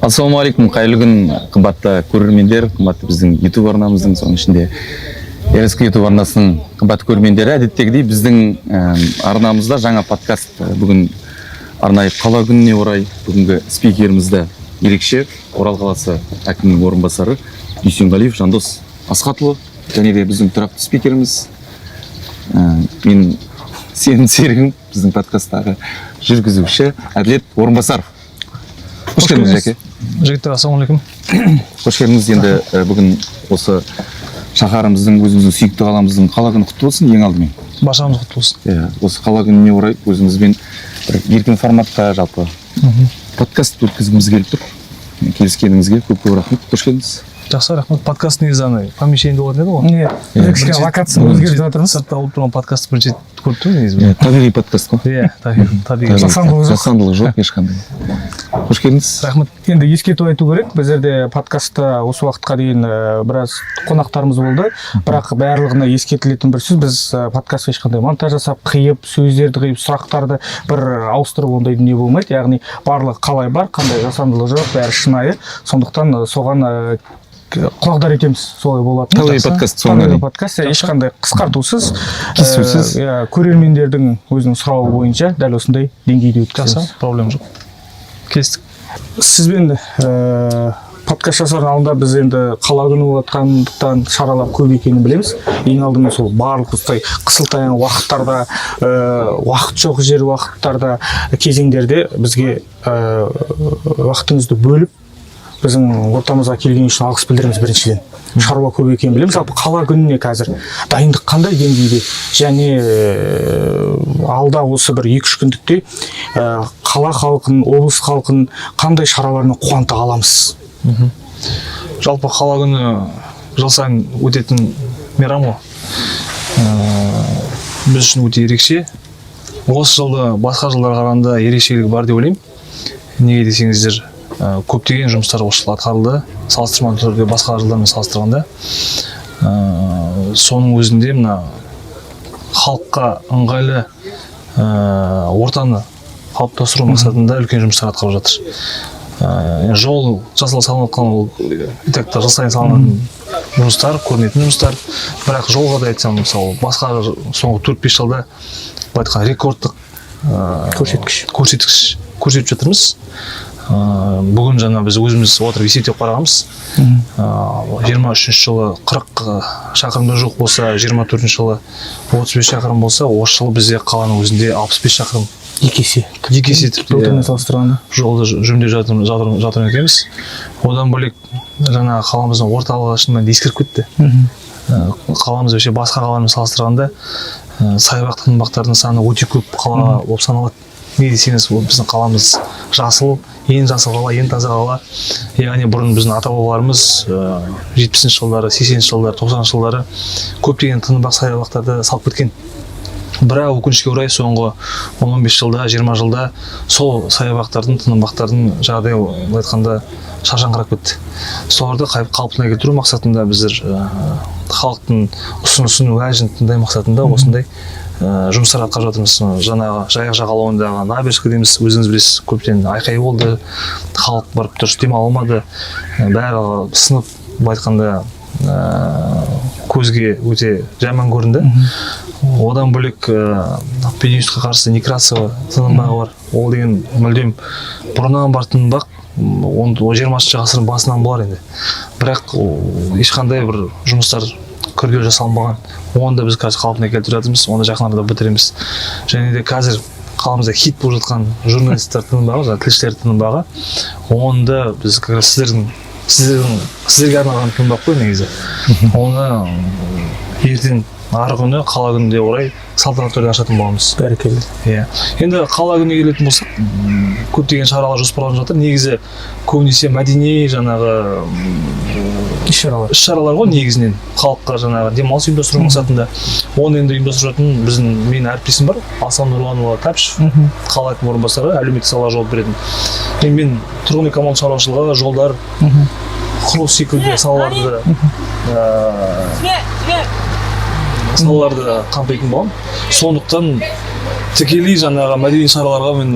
Ассалаумағалейкум, қайырлы күн, қымбатты көрермендер, қымбатты біздің YouTube арнамыздың, соның ішінде РСК YouTube арнасының қымбатты көрермендері. Әдеттегідей біздің арнамызда жаңа подкаст. Бүгін арнайы қала күніне орай бүгінгі спикерімізді ерекше Орал қаласы әкімінің орынбасары Дүйсенғалиев Жандос Асхатұлы, және де біздің тұрақты спикеріміз, мен сенің серігім, біздің подкасттағы жүргізуші Әділет Орынбасаров. Қош келдіңіз, Жәке. Жігіттер, ассалаумағалейкум. Қош келдіңіз. Енді бүгін осы шаһарымыздың, өзіміздің сүйікті қаламыздың қала күні құтты болсын, ең алдымен. Баршамыз құтты болсын. Осы қала күніне орай өзімізбен бір еркін форматта жалпы подкаст өткізгіміз келіп тұр. Келіскеніңізге көп рахмет. Қош келдіңіз. Жақсы, рахмет. Подкаст негізі помещение болатын еді ғой. Иә. Бір локация өзгертіп жатырмыз. Сыртта болып тұрған подкастты бірінші көріп тұрмын негізі. Табиғи подкаст қой. Иә, табиғи. Жасандылық жоқ ешқандай. Қош келдіңіз. Рахмет. Енді ескерту айту керек. Біздерде подкастта осы уақытқа дейін біраз қонақтарымыз болды. Бірақ барлығына ескертілетін бір сөз, біз подкастқа ешқандай монтаж жасап, қиып, сөздерді қиып, сұрақтарды бір ауыстырып ондай дүние болмайды. Яғни барлығы қалай бар, қандай жасандылық жоқ, бәрі шынайы. Сондықтан соған құлағдар етеміз, солай болады. Табиғи подкаст, табиғи подкаст, ешқандай қысқартусыз, көрермендердің өзінің сұрауы бойынша дәл осындай деңгейде өткіземіз. Проблема жоқ. Келістік. Сізбен подкаст жасардың алдында біз енді қала күні болатқандықтан шаралар көп екенін білеміз. Ең алдымен сол барлық қысылтаяң уақыттарда, уақыт жоқ жер уақыттарда, кезеңдерде бізге уақытыңызды бөліп біздің ортамызға келген үшін алғыс білдіреміз. Біріншіден шаруа көп екенін білеміз. Жалпы қала күніне қазір дайындық қандай деңгейде, және алда осы бір 2-3 күндікте қала халқын, облыс халқын қандай шаралармен қуанта аламыз? Жалпы қала күні жыл сайын өтетін мейрам ғой. Біз үшін өте ерекше. Осы жылда басқа жылдарға қарағанда ерекшелігі бар деп ойлаймын. Неге десеңіздер, көптеген жұмыстар осы жылы атқарылды, салыстырмалы түрде басқа жылдармен салыстырғанда. Соның өзінде мына халыққа ыңғайлы ортаны қалыптастыру мақсатында үлкен жұмыстар атқарылып жатыр. Жол салынып жатқан, ол жыл сайын салынатын жұмыстар, көрінетін жұмыстар. Бірақ жолға да айтсам, мысалы, басқа соңғы 4-5 жылда рекордтық көрсеткіш көрсетіп жатырмыз. Бүгін жаңа біз өзіміз отырып есептеп қарағанбыз. 23 жылы 40 шақырымда жоқ болса, 24 жылы 35 шақырым болса, осы жылы бізде қаланың өзінде 65 шақырым. Екі есе былтырмен салыстырғанда жолды жөндеп жатыр екенбіз. Одан бөлек жаңа қаламыздың орталығы шынымен ескіріп кетті. Қаламыз вообще басқа қаламен салыстырғанда саябақ тынбақтардың саны өте көп қала болып саналады. Не десеңіз, біздің қаламыз жасыл, ең жасыл қала, ең таза қала. Яғни бұрын біздің ата-бабаларымыз 70-ші жылдары, 80-ші жылдары, 90-ші жылдары көптеген тынбақ саябақтарды салып кеткен. Бірақ өкінішке орай соңғы 10-15 жылда, 20 жылда сол саябақтардың, тынбақтардың жағдайы айтқанда шаршаңқырап кетті. Соларды қалпына келтіру мақсатында біздер халықтың ұсынысын, уәжін тыңдай мақсатында осындай жұмыстар атқарып жатырмыз. Жаңағы Жайық жағалауындағы набережка дейміз, өзіңіз білесіз, көптен айқай болды, халық барып дұрыс демала алмады, бәрі сынып, айтқанда көзге өте жаман көрінді. Одан бөлек пенинусқа қарсы Некрасова тынымбағы бар. Ол деген мүлдем бұрыннан бар тынымбақ, 20-шы ғасырдың басынан болар енді. Бірақ ешқандай бір жұмыстар күрделі жасалынбаған. Оны да біз қазір қалпына келтіріп жатырмыз, оны жақын арада бітіреміз. Және де қазір қаламызда хит болып жатқан журналистер тынымбағы, тілшілер тынымбағы, оны да біз сіздерге арналған тынымбақ қой негізі. Оны ертең ары күні қала күніне орай салтанатты түрде ашатын боламыз. Бәрекелді. Иә. Енді қала күніне келетін болсақ, көптеген шаралар жоспарланып жатыр. Негізі көбінесе мәдени жаңағы іс-шаралар ғой негізінен. Халыққа жаңағы демалыс ұйымдастыру мақсатында. Оны енді ұйымдастыратын менің әріптесім бар, Асан Нұрланұлы Тәпішев, қала әкімінің орынбасары, әлеуметтік салаға жауап беретін. Мен тұрғын үй коммуналдық шаруашылығы, жолдар, құрылыс секілді салаларды қамтитын боламын. Сондықтан тікелей жаңағы мәдени шараларға мен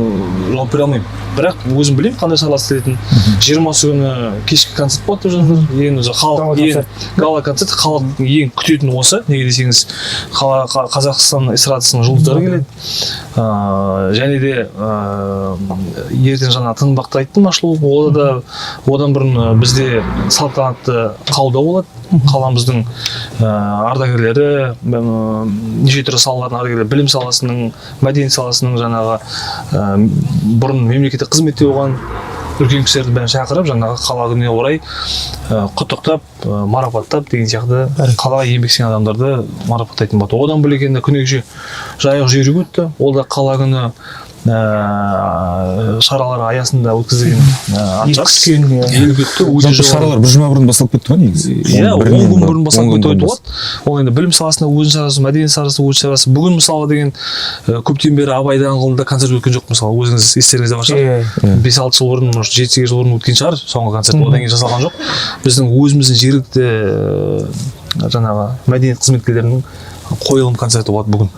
жауап бере алмаймын. бірақ өзім білемін қандай шаралар істелетінін. 20-сы күні кешкі концерт болады деп жатыр. Ең өзі халық ең гала концерт, халықтың ең күтетіні осы. Неге десеңіз, Қазақстан эстрадасының жұлдыздары келеді. Және де ертең жаңа Тынбақты айттым, ашылу. Одан бұрын бізде салтанатты қауда болады. Қаламыздың ардагерлері, неше түрлі салалардың ардагерлері, білім саласының, мәдениет саласының жаңағы бұрын мемлекеттік қызметте болған үлкен кісілерді бәрін шақырып, жаңағы қала күніне орай құттықтап, марапаттап деген сияқты қалаға еңбек сіңірген адамдарды марапаттайтын болады. Одан бөлек енді күні кеше жайық жүйрігі өтті. Ол да қала күні шаралары аясында өткізілген шаралар бір жұма бұрын басталып кетті ғой негізі. Иә, 10 күн бұрын басталып кетті болады. Ол енді білім саласында өзінің шарасы, мәдениет саласында өзінің шарасы. Бүгін мысалы деген көптен бері Абай даңғылында концерт өткен жоқ, мысалы өзіңіз естеріңізде бар шығар. 5-6 жыл бұрын, 7-8 жыл бұрын өткен шығар соңғы концерт. Одан кейін жасалған жоқ. Біздің өзіміздің жергілікті жаңағы мәдениет қызметкерлерінің қойылым концерті болады бүгін.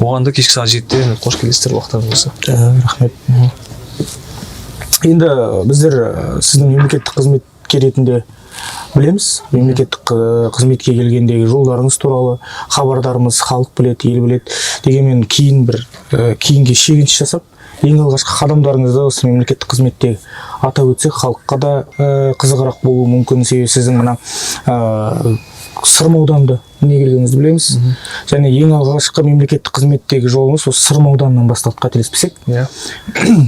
Оған да кешкі сағат 7-те қош келесіздер, уақыттарыңыз болса. Рахмет. Енді біздер сіздің мемлекеттік қызметкер ретінде білеміз, мемлекеттік қызметке келгендегі жолдарыңыз туралы хабардарымыз, халық білет, ел білет. Дегенмен кейінге шегініс жасап, ең алғашқы қадамдарыңызды осы мемлекеттік қызметте атап өтсек, халыққа да қызығырақ болуы мүмкін. Себебі сіздің мына Сырым ауданында не келгеніңізді білеміз. Және ең алғашқы мемлекеттік қызметтегі жолыңыз осы Сырым ауданынан басталды, қателеспесек.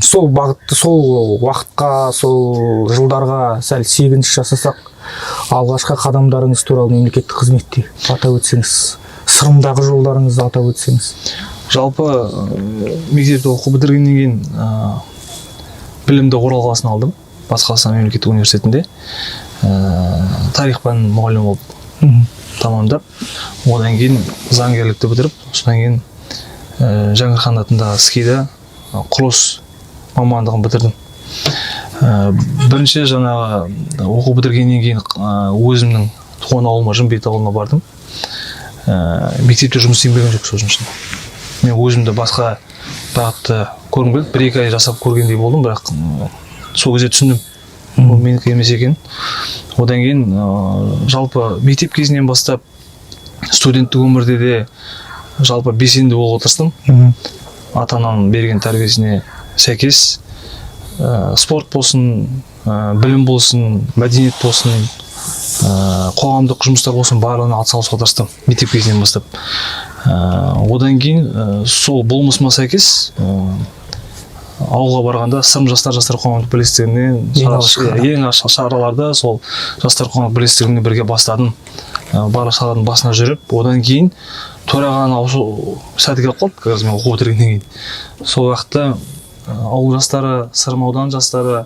Сол бағытты, сол уақытқа, сол жылдарға сәл шегініс жасасақ, алғашқы қадамдарыңыз туралы мемлекеттік қызметте атап өтсеңіз, Сырымдағы жолдарыңызды атап өтсеңіз. Жалпы мектепті оқу бітіргеннен кейін білімді Орал қаласына алдым. Батыс Қазақстан мемлекеттік университетінде тарих пәнінің мұғалімі болып тамамдап, одан кейін заңгерлікті бітіріп, содан кейін Жәңгір хан атындағы СКИ-да құрылыс мамандығын бітірдім. Бірінші жаңағы оқу бітіргеннен кейін өзімнің туған ауылыма, Жымбет ауылына бардым. Мектепте жұмыс істей берген жоқ сол үшін. Мен өзімді басқа бағытты көргім келді, 1-2 ай жасап көргендей болдым, бірақ сол кезде түсіндім, ол менікі емес екен. Одан кейін жалпы мектеп кезінен бастап студенттік өмірде де жалпы белсенді болуға тырыстым. Ата-ананың берген тәрбиесіне сәйкес спорт болсын, білім болсын, мәдениет болсын, қоғамдық жұмыстар болсын, барлығына атсалысуға тырыстым мектеп кезінен бастап. Одан кейін сол болмысыма сәйкес ауылға барғанда Сырым жастар қоғамдық бірлестігінен ең шараларды сол жастар қоғамдық бірлестігіне бірге бастадым. Барлық шаралардың басына жүріп, одан кейін төрағаны ауысу сәті келіп қалды, қазір мен оқу бітіргеннен кейін. Сол уақытта ауыл жастары, Сырым ауданы жастары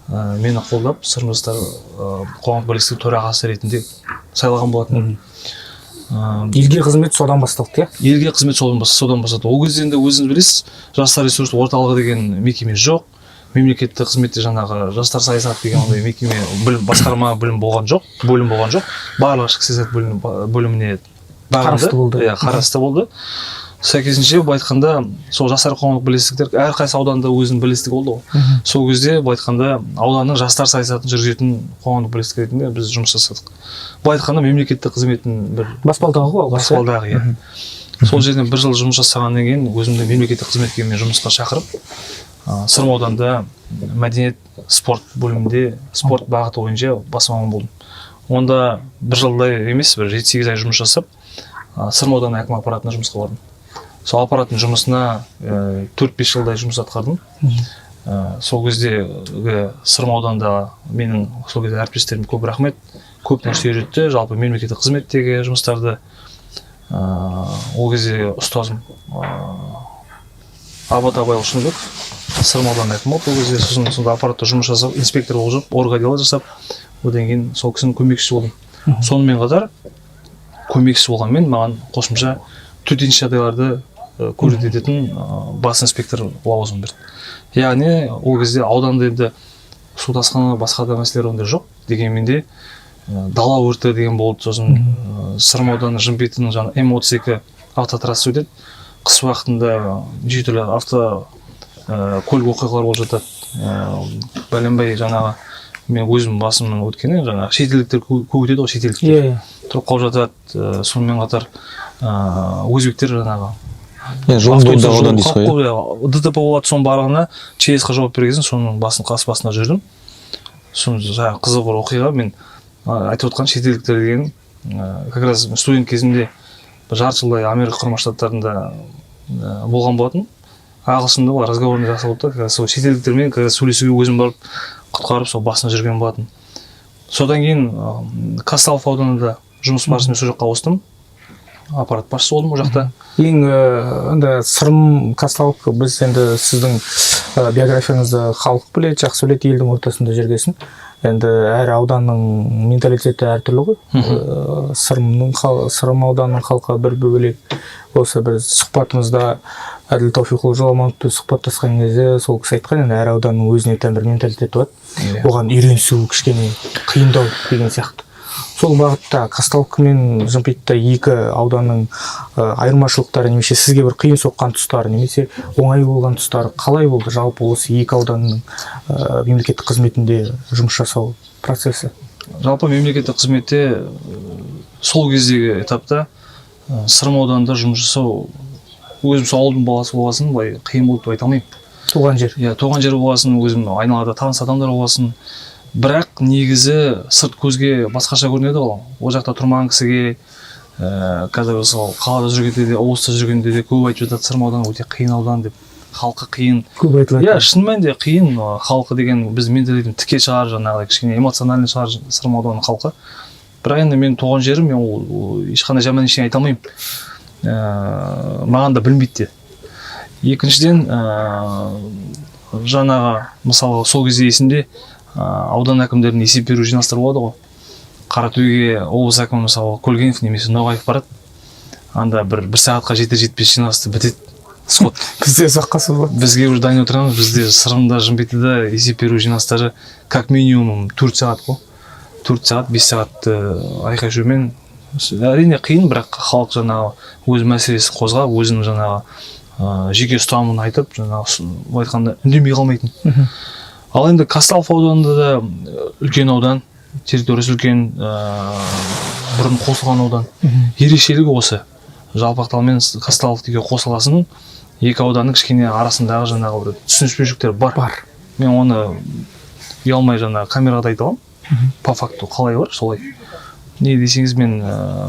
мені қолдап, Сырым жастар қоғамдық бірлестігі төрағасы ретінде сайлаған болатын. Елге қызмет содан басталды, иә? Елге қызмет содан басталды. Ол кезде енді өзіңіз білесіз, жастар ресурс орталығы деген мекеме жоқ. Мемлекеттік қызметте жаңағы жастар саясаты деген ондай мекеме, басқарма бөлім болған жоқ. Барлығы ішкі саясат бөліміне қарасты болды. Сәйкесінше айтқанда, сол жастар қоғамдық бірлестіктер әрқайсы ауданда өзінің бірлестігі болды ғой. Сол кезде айтқанда ауданның жастар саясатын жүргізетін қоғамдық бірлестік ретінде біз жұмыс жасадық. Айтқанда мемлекеттік қызметтің бір баспалдағы ғой, баспалдағы, иә. Сол жерден 1 жыл жұмыс жасағаннан кейін өзімді мемлекеттік қызметке мен жұмысқа шақырып, Сырым ауданында мәдениет спорт бөлімінде спорт бағыты бойынша бас маман болдым. Онда 1 жылдай емес, 7-8 ай жұмыс жасап, Сырым ауданы әкім аппаратына жұмысқа бардым. Сол аппараттың жұмысына 4-5 жылдай жұмыс атқардым. Сол кезде Сырым ауданында менің сол кезде әріптестерім көп рахмет, көп нәрсе үйретті, жалпы мемлекеттік қызметтегі жұмыстарды. Ол кезде ұстазым Абат Абай Шынбек, Сырым ауданының әкімі болды. Ол кезде сонда аппаратта жұмыс жасап, инспектор болып жүріп, орга дела жасап, одан кейін сол кісінің көмекшісі болдым. Сонымен қатар көмекшісі болғанмен маған қосымша төтенше жағдайларды көрсететін бас инспектор лауазымын берді. Яғни ол кезде ауданда енді су тасқыны, басқа да мәселелер ондай жоқ. Дегенмен де дала өрті деген болды. Сосын Сырым ауданы Жымбетінің жаңа М32 автотрасса өтеді. Қыс уақытында жүйелі көлік оқиғалар болып жатады. бәленбай жаңағы мен өзім басымнан өткені жаңағы шетелдіктер көп өтеді ғой, шетелдіктер тұрып қалып жатады. Сонымен қатар өзбектер жаңағы жолында одан дейсіз ғой. ДТП болады, соның барлығына ЧС-қа жауап берген, соның қас басында жүрдім. Соны жаңағы қызық бір оқиға, мен айтып отқан шетелдіктер деген как раз студент кезімде жарты жылдай Америка Құрама Штаттарында болған болатын. Ағылшында олар разговорный жасап отыр. Сол шетелдіктермен сөйлесуге өзім барып құтқарып сол басына жүрген болатын. Содан кейін Казталов ауданында жұмыс барысымен сол жаққа ауыстым. Аппарат басшысы болдым ол жақта. Ең енді сырым Казталов, біз енді сіздің биографияңызды халық біледі, жақсы біледі, елдің ортасында жүргесін. Енді әр ауданның менталитеті әртүрлі ғой. Сырым ауданының халқы бір бөлек. Осы бір сұхбатымызда Әділ Тауфиқұлы Жоламановпен сұхбаттасқан кезде сол кісі айтқан, енді әр ауданның өзіне тән бір менталитеті болады. Оған үйренісу кішкене қиындау деген сияқты. Сол бағытта Казталов мен Жымпитта екі ауданның айырмашылықтары немесе сізге бір қиын соққан тұстары немесе оңай болған тұстары қалай болды? Жалпы осы екі ауданның мемлекеттік қызметінде жұмыс жасау процесі? Жалпы мемлекеттік қызметте сол кездегі этапта Сырым ауданында жұмыс жасау, өзім сол ауылдың баласы болғасын, былай қиын болды деп айта алмаймын. Туған жер. Иә, туған жер болғасын, өзім айналада таныс адамдар болғасын. Бірақ негізі сырт көзге басқаша көрінеді ғой. Ол жақта тұрмаған кісіге қазір сол қалада жүргенде де, облыста жүргенде де көп айтып жатады, Сырым ауданы өте қиын аудан деп. Халқы қиын. Көп айтып жатады. Иә, шын мәнінде қиын. Халқы деген біз менталитетім тіке шығар, жаңағыдай кішкене эмоциональный шығар Сырым ауданының халқы. Бірақ енді мен туған жерім, мен ол ешқандай жаман ештеңе айта алмаймын. Маған да білмейді де. Екіншіден, жаңағы мысалы сол кезде есімде аудан әкімдерінің есеп беру жиналыстары болады ғой. Қаратөбеге облыс әкімі мысалы Көлгенов немесе Ноғаев барады. Анда бір сағатқа жетпес жиналысты бітеді. Сход. Бізде ұзаққа созылады. Бізге уже дайын отырамыз. Бізде Сырымда, Жымпитыда есеп беру жиналыстары как минимум 4 сағат қой. 4 сағат, 5 сағат айқай жүрумен. Әрине қиын, бірақ халық жаңағы өз мәселесін қозғап, өзінің жаңағы жеке ұстанымын айтып, жаңағы айтқанда үндемей қалмайтын. Ал енді Казталов ауданында да үлкен аудан, территориясы үлкен, бұрын қосылған аудан. Ерекшелігі осы. Жалпақтал мен Казталов деген қосылғасын, екі ауданның кішкене арасындағы жаңағы бір түсініспеушіліктер бар. Мен оны ұялмай жаңағы камераға да айта аламын. По факту қалай бар, солай. Не десеңіз, мен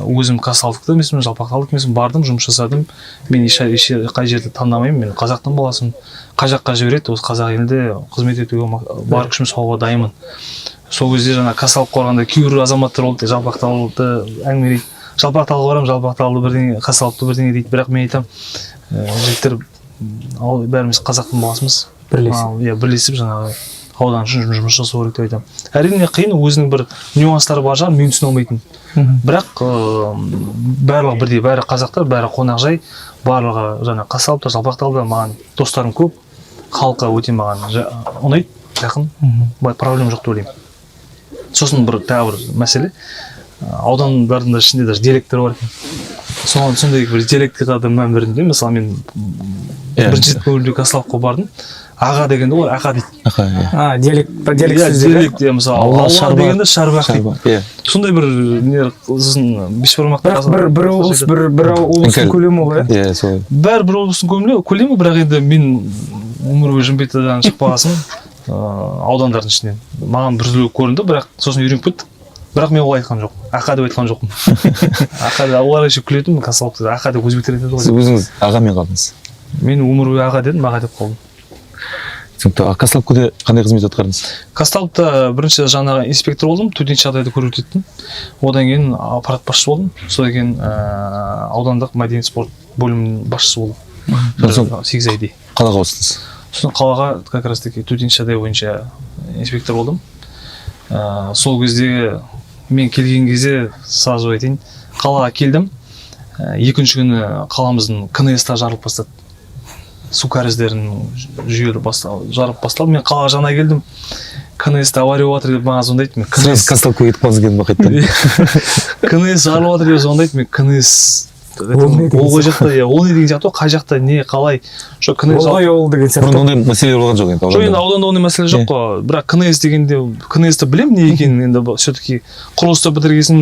өзім Казталовта емеспін, Жалпақталдық емеспін, бардым, жұмыс жасадым. Мен қай жерді таңдамаймын, мен қазақтың баласымын. Қай жаққа жібереді, осы қазақ елінде қызмет етуге бар күшім салуға дайынмын. Сол кезде жаңа Казталовқа барғанда кейбір азаматтар болды, Жалпақталды әңгімелейді. Жалпақталға барамын, Жалпақталды бірдеңе, Казталовты бірдеңе дейді. Бірақ мен айтамын, жігіттер, бәріміз қазақтың баласымыз. Бірлесіп жаңағы аудан үшін жұмыс жасау керек деп айтамын. Әрине қиын, өзінің бір нюанстары бар шығар, мен түсіне алмайтын. Бірақ барлығы бірдей, бәрі қазақтар, бәрі қонақжай, барлығы жаңа Казталовта, Жалпақталда маған достарым көп, халқы өте маған ұнайды, жақын, проблема жоқ деп ойлаймын. Сосын бір тағы бір мәселе, аудандардың ішінде даже диалекттер бар екен. Сондай бір диалектке да мән бердім. Мысалы мен бірінші рет көңілде Казталовқа бардым. Аға дегенде олар ақа дейді. Диалект мысалы аула дегенде шарбақ дейді. Сондай бір бешбармақтар. Бір облыстың көлемі ғой. Бір облыстың көлемі, бірақ енді мен өмір бойы Жымпитыдан шықпағасын аудандардың ішінен. Маған бір түрлі көрінді, бірақ сосын үйреніп кеттік. Бірақ мен олай айтқан жоқпын. Ақа деп айтқан жоқпын. Ақа деп олар еще күлетін, Казталовта ақа деп өзбектер айтады ғой. Сіз өзіңіз ағамен қалдыңыз. Мен өмір бойы аға дедім, аға деп қалдым. Түсінікті. Казталовта қандай қызмет атқардыңыз? Казталовта бірінші жаңағы инспектор болдым, төтенше жағдайды көрсететін. Одан кейін аппарат басшысы болдым. Содан кейін аудандық мәдениет спорт бөлімінің басшысы болдым. 8 айдай. Қалаға ауыстыңыз? Сосын қалаға как раз таки төтенше жағдай бойынша инспектор болдым. Сол кезде мен келген кезде сразу айтайын, қалаға келдім. Екінші күні қаламыздың КНС-та жарылып бастады. Су кәріздерінің жүйелі жарып басталды. Мен қалаға жаңа келдім. КНС-та авария болады деп маған звондайды. Казталовқа кетіп қалыңыз келдім ба қайтадан? КНС жарылып жатыр деп звондайды. Мен КНС ол жақта ол не деген сияқты қай жақта не қалай жоқ КНС ол деген сияқты бұрын ондай мәселе болған жоқ енді жоқ енді ауданда ондай мәселе жоқ қой бірақ КНС дегенде КНС-ті білемін не екенін енді все-таки құрылысты бітіргесін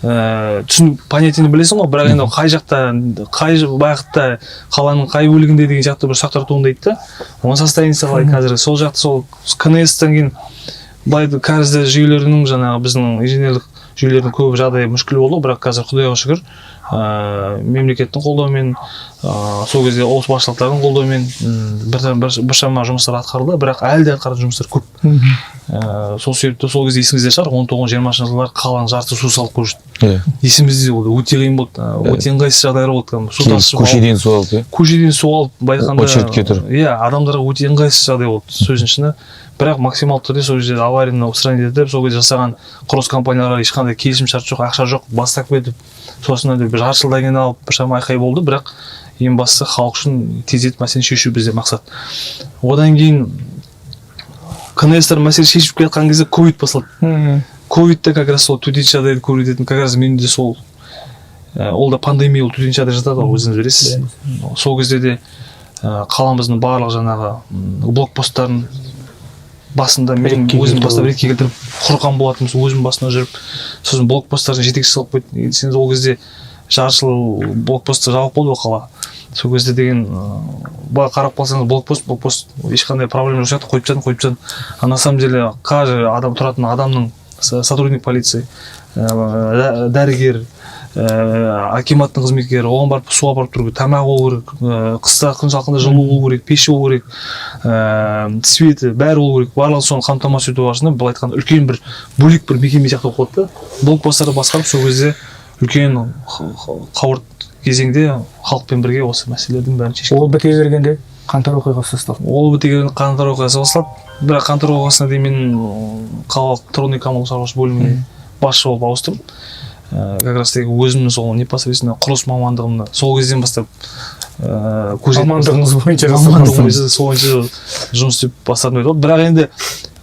түсін понятиені білесің ғой бірақ енді қай жақта қай бағытта қаланың қай бөлігінде деген сияқты бір сұрақтар туындайды да оның состояниесі қалай қазір сол жақта сол КНС-тен кейін былай кәрізді жүйелерінің жаңағы біздің инженерлік жүйелердің көбі жағдайы мүшкіл болды бірақ қазір құдайға шүкір мемлекеттің қолдауымен сол кезде облыс басшылықтарының қолдауымен біршама жұмыстар атқарылды бірақ әлі де атқаратын жұмыстар көп сол себепті сол кезде есіңізде шығар 19-20 жылдар қаланың жартысы су салып қойды есімізде болды өте қиын болды өте ыңғайсыз жағдайлар болды көшеден су алып көшеден су алып былай айтқанда очередьке тұр адамдарға өте ыңғайсыз жағдай болды сөздің шыны бірақ максималды түрде сол жерде аварияны устранить етіп сол кезде жасаған құрылыс компанияларға ешқандай келісімшарт жоқ ақша жоқ бастап кетіп сосын бір жарты жылдан кейін алып біршама айқай болды бірақ ең бастысы халық үшін тездетіп мәселені шешу бізде мақсат одан кейін КНС-тар мәселе шешіп келе жатқан кезде ковид басталды ковидте как раз сол төтенше жағдайды көрсететін как раз менде сол ол да пандемия ол төтенше жағдай жатады ғой өзіңіз білесіз сол кезде де қаламыздың барлық жаңағы блокпосттарын басында мен өзім бастап ретке келтіріп құрған болатынмын өзім басына жүріп сосын блокпосттардың жетекшісі болып кеттім сен ол кезде жарты жыл блокпостты жабық болды ғой қала сол кезде деген былай қарап қалсаңыз блокпост ешқандай проблема жоқ сияқты қойып тастадым а на самом деле каждый адам тұратын адамның сотрудник полиции дәрігер акиматтың қызметкері оған барып су апарып тұру керек тамақ болу керек қыста күн салқында жылу болу керек пеші болу керек светі бәрі болу керек барлығы соны қамтамасыз ету барысында былай айтқанда үлкен бір бөлек бір мекеме сияқты болып қалды да блокпосттарды басқарып сол кезде үлкен қауырт кезеңде халықпен бірге осы мәселелердің бәрін шешкен ол біте бергенде қаңтар оқиғасы басталды ол біте бергенде қаңтар оқиғасы басталды бірақ қаңтар оқиғасына дейін мен қалалық тұрғын үй коммуналдық шаруашылық бөліміне басшы болып ауыстым как раз таки өзімнің сол непосредственно құрылыс мамандығымды сол кезден бастап мамандығыңыз бойынша сол бойынша жұмыс істеп бастадым деп бірақ енді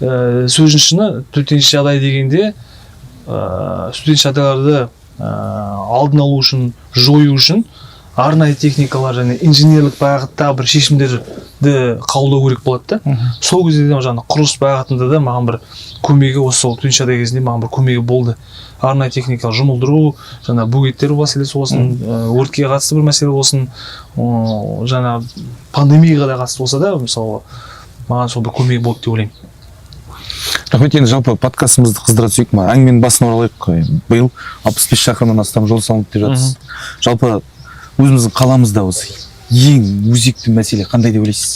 сөздің шыны төтенше жағдай дегенде төтенше жағдайларды алдын алу үшін жою үшін арнайы техникалар және инженерлік бағытта бір шешімдерді қабылдау керек болады да сол кезде жаңағы құрылыс бағытында да маған бір көмегі осы сол төтенше жағдай кезінде маған бір көмегі болды арнайы техника жұмылдыру жаңа бөгеттер мәселесі болсын өртке қатысты бір мәселе болсын жаңа пандемияға да қатысты болса да мысалы маған сол бір көмегі болды деп ойлаймын рахмет енді жалпы подкастымызды қыздыра түсейік әңгіменің басына оралайық биыл 65 шақырымнан астам жол салынды деп жатырсыз жалпы өзіміздің қаламызда осы ең өзекті мәселе қандай деп ойлайсыз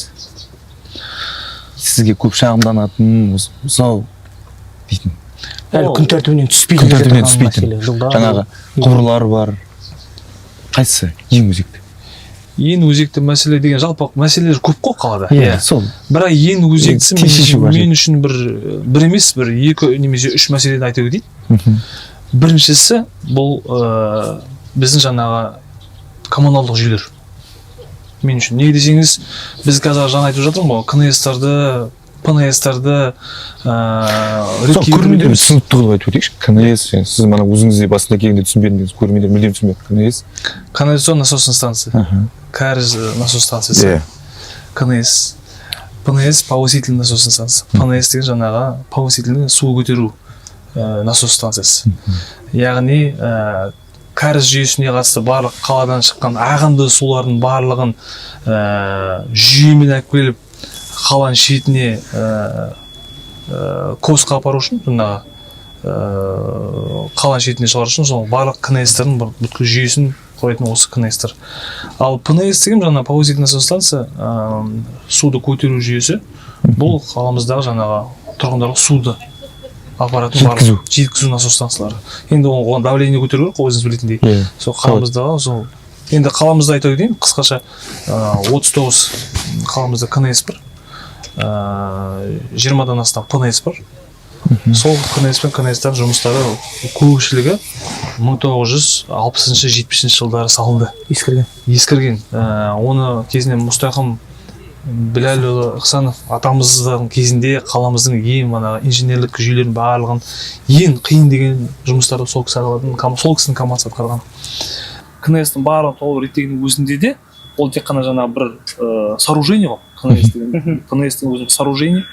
сізге көп шағымданатын осынау дейтін әлі күн тәртібінен түспейтін жаңағы құбырлар бар қайсысы ең өзекті ең өзекті мәселе деген жалпы мәселелер көп қой қалада сол бірақ ең өзектісі мен үшін бір емес бір 2 немесе 3 мәселені айта кетейін біріншісі бұл біздің жаңағы коммуналдық жүйелер мен үшін неге десеңіз біз қазір жаңа айтып жатырмын ғой КНС-тарды ПНС-тарды көрермендер түсінікті қылып айтып өтейікші КНС сіз мана өзіңіз де басында келгенде түсінбедіңіз көрермендер мүлдем түсінбеді канализационная насосная станция кәріз насос станциясы КНС ПНС повысительная насосная станция ПНС деген жаңағы повысительный су көтеру насос станциясы яғни кәріз жүйесіне қатысты барлық қаладан шыққан ағынды сулардың барлығын жүйемен алып келіп қаланың шетіне косқа апару үшін жаңағы қаланың шетіне шығару үшін сол барлық КНС-тардың бүткіл жүйесін құрайтын осы КНС-тар ал ПНС деген жаңағы повысительная насос станция суды көтеру жүйесі бұл қаламыздағы жаңағы тұрғындарға суды аппаратын жеткізу насос станциялары енді оған давление көтеру керек өзіңіз білетіндей сол қаламыздағы сол енді қаламызда айта кетейін қысқаша 39 қаламызда КНС бар 20-дан астам ПНС бар сол КНС пен КНС-тан жұмыстары көпшілігі 1960-70 жылдары салынды ескірген оны кезінде Мұстақым Біләлұлы Ықсанов атамыздың кезінде қаламыздың ең инженерлік жүйелердің барлығын ең қиын деген жұмыстарды сол кісінің командасы атқарған КНС-тің барлығын толық реттегеннің өзінде де ол тек қана жаңағы бір сооружение ғой. КНС-тің өзі сооружение.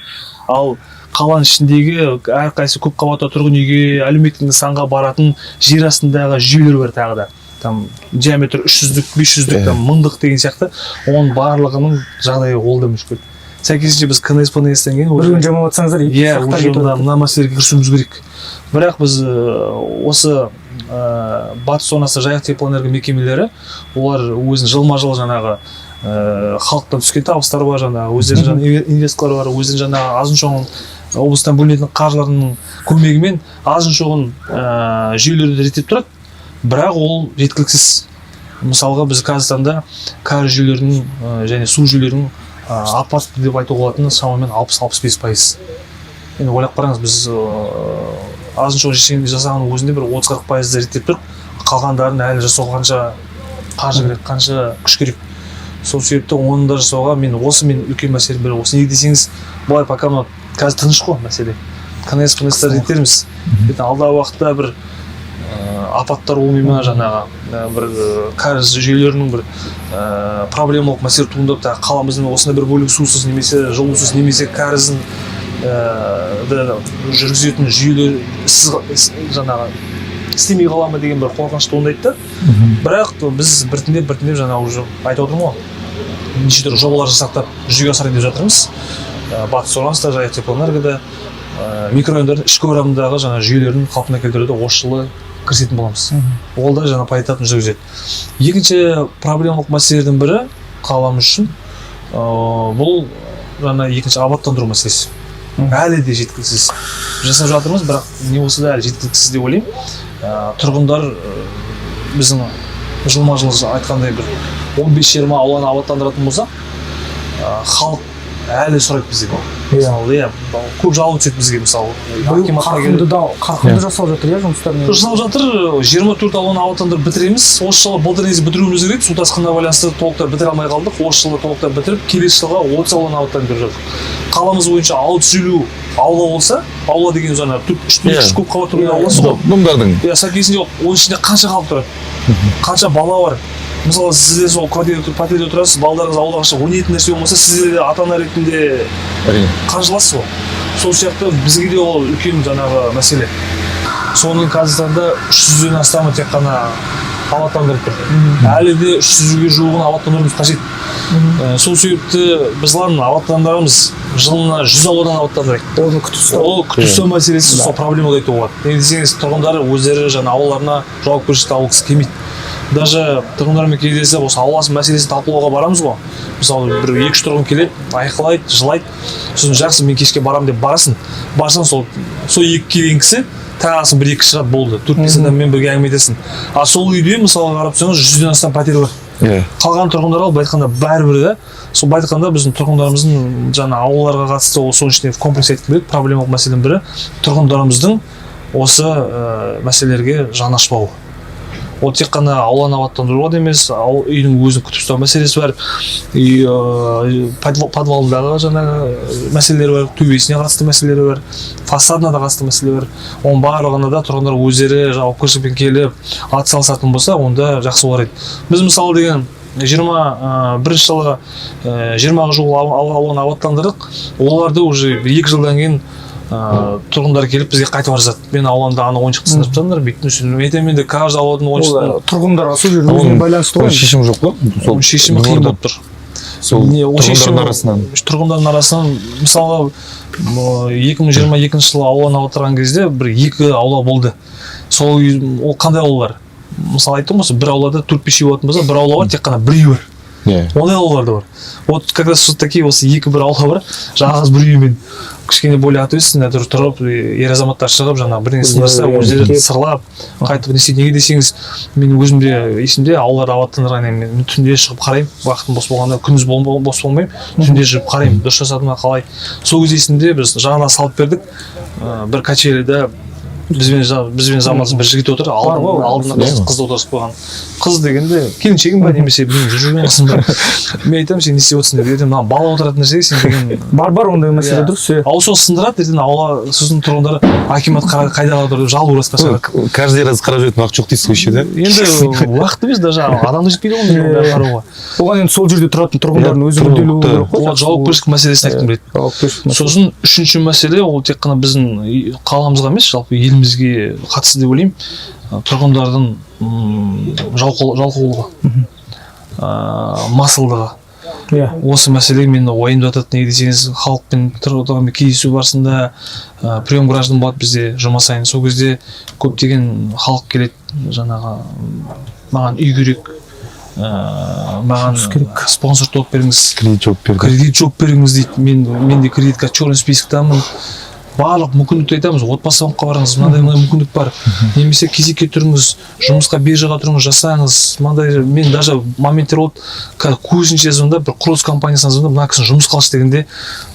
Ал қаланың ішіндегі әрқайсы көп қабатты тұрғын үйге, әлеуметтік нысанға баратын жер астындағы жүйелер бар тағы да. Там диаметр 300-дік, 500-дік, там 1000-дық деген сияқты, оның барлығының жағдайы ол да мүшкіл. Сәйкесінше біз КНС-тен кейін бір күн жамап жатсаңыздар, мына мәселеге кірісуіміз керек. Бірақ біз осы батыс зонасы жайық теплоэнерго мекемелері, олар өзінің жылма-жыл жаңағы халықтан түскен табыстар бар, жаңағы өздерінің жаңағы инвесторлар бар, өздерінің жаңағы азын-шоғын облыстан бөлінетін қаржыларының көмегімен азын-шоғын жүйелерді реттеп тұрады. Бірақ ол жеткіліксіз. Мысалға біз Қазақстанда кәріз жүйелерінің және су жүйелерінің апатты деп айтуға болатыны шамамен 60-65%. Енді ойлап қараңыз, біз азын-шоғын жасағанның өзінде бір 30-40% реттеп тұрып, қалғандарын әлі жасауға қанша қаржы керек, қанша күш керек. Сол себепті оны да жасауға мен үлкен мәселем бір осы. Неге десеңіз, бұлай пока қазір тыныш қой мәселе. КНС-тар реттеріміз. Алдағы уақытта бір апаттар болмай ма, жаңағы бір кәріз жүйелерінің бір проблемалық мәселе туындап, қаламыздың осындай бір бөлігі сусыз немесе жылусыз немесе кәрізін жүргізетін жүйелер жаңағы істемей қала ма деген бір қорқыныш туындайды. Бірақ біз біртіндеп жаңағы уже айтып отырмын ғой, неше түрлі жобалар жасақтап жүзеге асырайын деп жатырмыз. Батыс зонаста, жайық теплоэнергода, микрорайондардың ішкі құрамындағы жаңа жүйелерін қалпына келтіруде осы жылы кірісетін боламыз. Ол да жаңа пайдатын жүргізеді. Екінші проблемалық мәселелердің бірі қаламыз үшін бұл жаңа екінші абаттандыру мәселесі. Әлі де жеткіліксіз. Жасап жатырмыз, бірақ не болса да әлі жеткіліксіз деп ойлаймын. Тұрғындар біздің жылма-жыл айтқандай бір 15-20 ауланы абаттандыратын болса, халық әлі сұрайды бізден. Мысалы, көп жалоб түседі бізге, мысалы. Қарқынды жасалып жатыр, жұмыстар? Жасалып жатыр, 24 ауланы абаттандырып бітіреміз. Осы жылы былтыр бітіруіміз керек, су тасқынына байланысты толықтай бітіре алмай қалдық. Осы жылы толықтай бітіріп, келесі жылға 30 ауланы абаттандырып жатырмыз. Қаламыз бойынша 650 аула болса, аула деген жаңа 3 көп қабатты тұрғын ауласы ғой. Бұндардың. Сәйкесінше оның ішінде қанша халық тұрады? Қанша бала бар? Мысалы, сізде сол пәтерде отырасыз, балдарыңыз ауылға шығып ойнайтын нәрсе болмаса, сізде ата-ана ретінде қанжыласыз ғой. Сол сияқты бізге де ол үлкен жаңағы мәселе. Соның Қазақстанда 300-ден астамы тек қана абаттандырып тұр. Әлі де 300-ге жуығын абаттандыруымыз қажет. Сол себепті біз абаттандырамыз, жылына 100 ауладан абаттандырайық. Оны күтіп ұстау мәселесі сол проблемада айтуға болады. Неге десеңіз, тұрғындар өздері жаңа аулаларына жауапкершілікті алғысы келмейді. Даже тұрғындармен кездесіп осы ауласы мәселесін талқылауға барамыз ғой. Мысалы, бір 2-3 тұрғын келеді, айқайлайды, жылайды. Сосын жақсы, мен кешке барамын деп барасың. Барсаң сол 2 келген кісі тағасын 1-2 шығады, болды. 4-5 адаммен бірге әңгіме етесің. А сол үйде мысалы қарап тұрсаңыз 100-ден астам пәтер бар. Қалған тұрғындарға байтқанда бәрібір да, сол байтқанда біздің тұрғындарымыздың жаңа аулаларға қатысты соның ішінде комплекс айтып береді. Проблемалық мәселенің бірі тұрғындарымыздың осы мәселелерге жаны ашпауы. Ол тек қана ауланы абаттандыруға емес, үйдің өзін күтіп ұстау мәселесі бар. Подвалындағы жаңағы мәселелері бар, төбесіне қатысты мәселелері бар, фасадына да қатысты мәселе бар. Оның барлығына да тұрғындар өздері жауапкершілікпен келіп атсалысатын болса, онда жақсы болар еді. Біз мысалы деген 21 жылға 20-ға жуық ауланы абаттандырдық. Оларды уже 2 жылдан кейін тұрғындар келіп бізге қайтып бара жатады. Мен ауламда ана ойыншықты сындырып тастаңдар, бүйтін мен де каждый ауладың ойыншықтарын тұрғындарға сол жерде өзіне байланысты ғой. Шешім жоқ па? Сол шешімі қиын болып тұр. Тұрғындардың арасынан мысалы 2022 жылы ауланы абаттырған кезде бір 2 аула болды. Сол ол қандай аулалар? Мысалы айттым ғой, бір аулада 4-5 үй болатын болса, бір аула бар, тек қана бір үй бар. Ондай аулалар да бар. Вот как раз такие осы 2-1 аула бар, жалғыз бір үймен кішкене более ответственно тұрып, ер азаматтар шығып, жаңағы бірдеңе сындырса, өздері сырлап, қайтып нестейді. Неге десеңіз, мен өзімде есімде аулаларды абаттандырғаннан мен түнде шығып қараймын, уақытым бос болғанда, күндіз бос болмаймын, түнде жүріп қараймын, дұрыс жасады ма қалай. Сол кез есімде біз жаңа салып бердік, бір качеліде бізбен замандас бір жігіт отыр, алдына қызды отырғызып қойған. Қыз дегенде келіншегім ба немесе білмеймін жүрген қызым ба. Мен айтамын, сен не істеп отырсың деп, мына бала отыратын нәрсе сен деген бар ондай мәселе дұрыс. Ал сол сындырады, ертең аула сосын тұрғындары акимат қайда қалады деп жалуырасқа шығады. Каждый раз қарап жүретін уақыт жоқ дейсіз ғой еще, да? Енді уақыт емес, даже адамды жетпейді ғой оның бәрін қарауға. Оған енді сол жерде тұратын тұрғындардың өзі мүдделі болу керек қой. Ол жауапкершілік мәселесін айтқым келеді. Сосын үшінші мәселе, ол тек қана біздің қаламызға емес, жалпы елімізге қатысты деп ойлаймын. Тұрғындардың жалқаулығы, масылдығы. Осы мәселе мені уайымдатады. Неге десеңіз, халықпен тұрғындармен кездесу барысында прием граждан болады бізде жұма сайын. Сол кезде көптеген халық келеді, жаңағы маған үй керек, маған спонсор топ беріңіз, кредит жоп беріңіз дейді. Мен де кредитқа черный списоктамын. Барлық мүмкіндікті айтамыз, отбасы банкқа барыңыз, мынандай мүмкіндік бар. Немесе кезекке тұрыңыз, жұмысқа биржаға тұрыңыз, жасаңыз. Мен даже моменттер болды, көзінше звондап, бір құрылыс компаниясына звондап, мына кісіні жұмысқа алшы дегенде,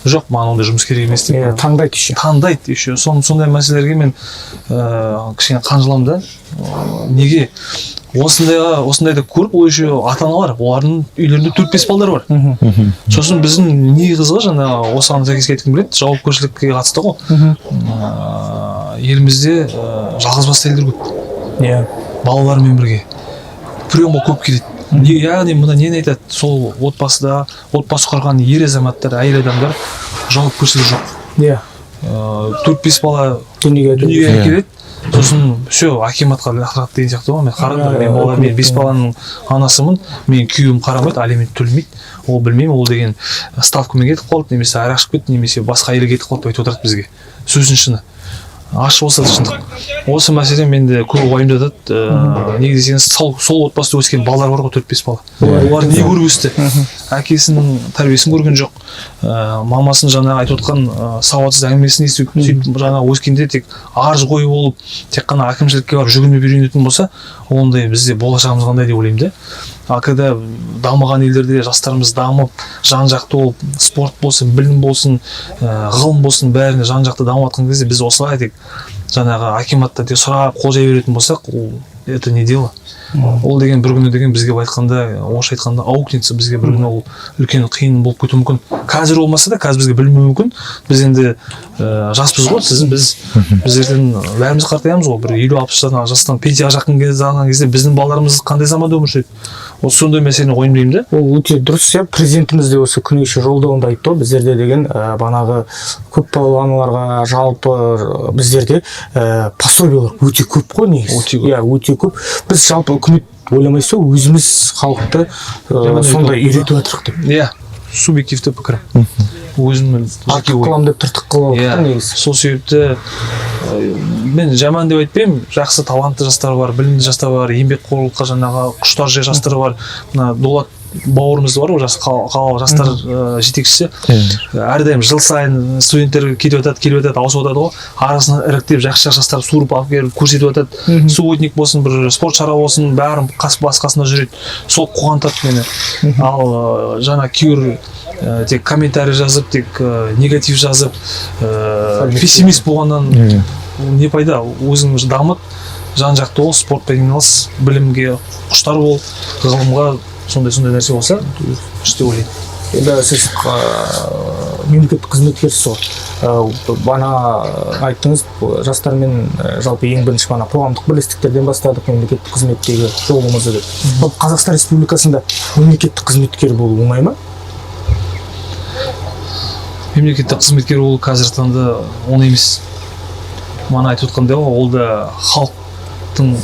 жоқ, маған ондай жұмыс керек емес деп. Таңдайды еще. Сондай мәселелерге мен кішкене қанжыламын да. Неге? Осындайды көріп, ол еще ата-аналар, олардың үйлерінде 4-5 балдар бар. Сосын біздің негізгі жаңа осыған сәйкес кеткім келеді, жауапкершілікке қатысты ғой. Елімізде жалғызбасты әйелдер көп. Балалармен бірге. Приемға көп келеді. Яғни мына нені айтады? Сол отбасы құрған ер азаматтар, әйел адамдар жауапкершілігі жоқ. 4-5 бала дүниеге келеді. Сосын все акиматқа лақтырады деген сияқты ғой. Мен қараңдар, мен 5 баланың анасымын, мен күйеуім қарамайды, алимент төлемейді. Ол білмеймін, ол деген ставкамен кетіп қалды, немесе арақ ішіп кетті, немесе басқа әйелге кетіп қалды деп айтып отырады бізге. Сөздің шыны. Ашық болса да шындық. Осы мәселе менде көп уайымдатады. Неге десеңіз, сол отбасында өскен балалар бар ғой, 4-5 бала. Олар не көріп өсті? Әкесінің тәрбиесін көрген жоқ. Мамасын жаңа айтып отқан сауатсыз әңгімесін естіп, жаңа өскенде тек арыз қойып болып, тек қана әкімшілікке барып жүгініп үйренетін болса, ондай бізде болашағымыз қандай деп ойлаймын да. Когда дамыған елдерде жастарымыз дамып, жан-жақты болып, спорт болсын, білім болсын, ғылым болсын, бәріне жан-жақты дамып жатқан кезде біз осылай тек жаңағы акиматта тек сұрап қол жай беретін болсақ, это не дело. Ол деген бір күні деген бізге айтқанда, орысша айтқанда аукнется, бізге бір күні ол үлкен қиын болып кетуі мүмкін. Қазір болмаса да, қазір бізге білмеуі мүмкін. Біз енді жаспыз ғой, біз ертең бәріміз қартаямыз ғой. Бір 50-60 жастан пенсияға жақын кезде біздің балаларымыз қандай заманда өмір сүреді? Осы сондай мәселені ойымдаймын да. Ол өте дұрыс. Президентіміз де осы күні кеше жолдауында айтты, біздерде деген бағанағы көпбалалы аналарға жалпы біздерде пособиялар өте көп қой негізі. Өте көп. Біз жалпы үкімет ойламайсыз, өзіміз халықты сондай үйретіп жатырық деп. Субъективті пікір. Өзімнің артық қылам деп тыртық қылып негізі. Сол себепті мен жаман деп айтпаймын, жақсы талантты жастар бар, білімді жастар бар, еңбекқорлыққа жаңағы құштар жастар бар. Мына Дулат бауырымыз бар ғой, қалалық жастар жетекшісі. Әрдайым жыл сайын студенттер кетіп жатады, ауысып жатады ғой. Арасынан іріктеп жақсы жастар суырып алып келіп көрсетіп жатады. Субботник болсын, бір спорт шара болсын, бәрін бас-қасында жүреді. Сол қуантады мені. Ал жаңа кейбір тек комментарий жазып, тек негатив жазып, пессимист болғаннан не пайда? Өзің дамыт, жан-жақты бол, спортпен айналыс, білімге құштар бол, ғылымға сондай нәрсе болса, күшті ойлаймын. Енді сіз мемлекеттік қызметкерсіз ғой. Бана айттыңыз, жастармен жалпы ең бірінші бана қоғамдық бірлестіктерден бастадық мемлекеттік қызметтегі жолымызды деп. Қазақстан Республикасында мемлекеттік қызметкер болу оңай ма? Мемлекеттік қызметкер болу қазіргі таңда оңай емес. Мана айтып отқандай ғой, ол да халықтың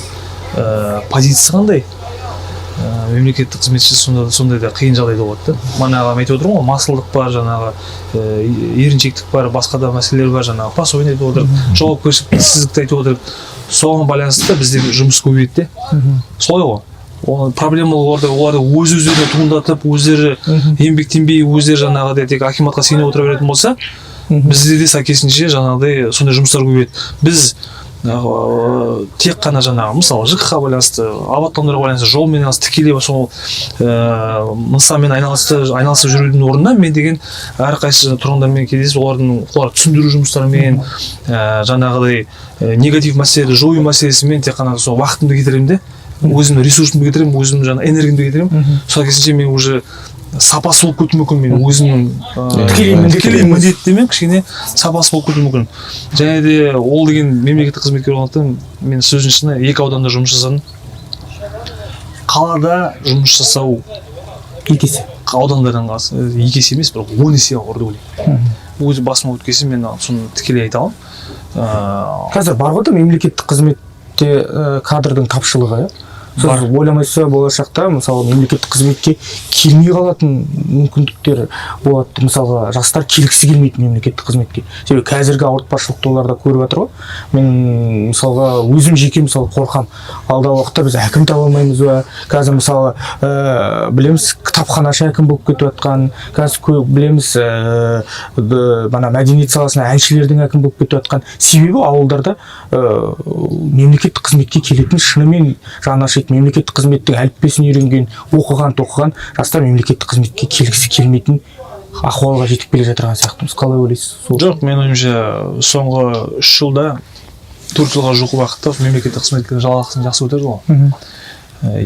позициясы қандай? Мемлекеттік қызметші сондай да қиын жағдайда болады. Манағы айтып отырмын ғой, масылдық бар, жаңағы еріншектік бар, басқа да мәселелер бар, жаңағы пособие айтып отырып, жауапкершіліксіздікті айтып отырып, соған байланысты бізде жұмыс көбейеді. Солай ғой. Проблемалар оларды өз-өздеріне туындатып, өздері еңбектенбей, өздері жаңағыдай тек акиматқа сеніп отыра беретін болса, бізде де сәйкесінше жаңағыдай сондай жұмыстар көбейеді. Біз тек қана жаңағы мысалы ЖКХ байланысты, абаттандыруға байланысты, жолмен байланысты тікелей сол нысанмен айналысып жүрудің орнына мен деген әрқайсы тұрғындармен кездесіп олар түсіндіру жұмыстарымен жаңағыдай негатив мәселелерді жою мәселесімен тек қана сол уақытымды кетіремін де, өзімнің ресурсымды кетіремін, өзімнің жаңа энергиямды кетіремін. Сол кезінше мен уже сапасы болып кетуі мүмкін, мен өзімнің тікелей міндеттемей кішкене сапасы болып кетуі мүмкін. Және де ол деген мемлекеттік қызметкер болғандықтан мен сөздің шыны 2 ауданда жұмыс жасадым. Қалада жұмыс жасау 2 есе. Аудандардан 2 есе емес, бірақ 10 есе ауыр деп ойлаймын. Өзі басыма өткесін мен соны тікелей айта аламын. Қазір бар ғой да мемлекеттік қызметте кадрдың тапшылығы, Сіз ойламайсыз болашақта мысалы мемлекеттік қызметке келмей қалатын мүмкіндіктер болады. Мысалға жастар келгісі келмейді мемлекеттік қызметке. Себебі қазіргі ауыртпашылықты оларда көріп жатыр ғой. Мен мысалға өзім жеке мысалы қорқам. Алдағы уақытта біз әкім таба алмаймыз ба? Қазір мысалы білеміз кітапханашы әкім болып кетіп жатқан, қазір білеміз бана мәдениет саласына әншілердің әкім болып кетіп жатқан. Себебі ауылдарда мемлекеттік қызметке келетін шынымен жаны ашитын мемлекеттік қызметтің әліппесін үйренген, оқыған жастар мемлекеттік қызметке келгісі келмейтін ахуалға жетіп келе жатырған сияқтымыз. Қалай ойлайсыз? Жоқ, мен ойымша соңғы 3 жылда 4 жылға жуық уақытта мемлекеттік қызметкердің жалақысын жақсы көтерді ғой.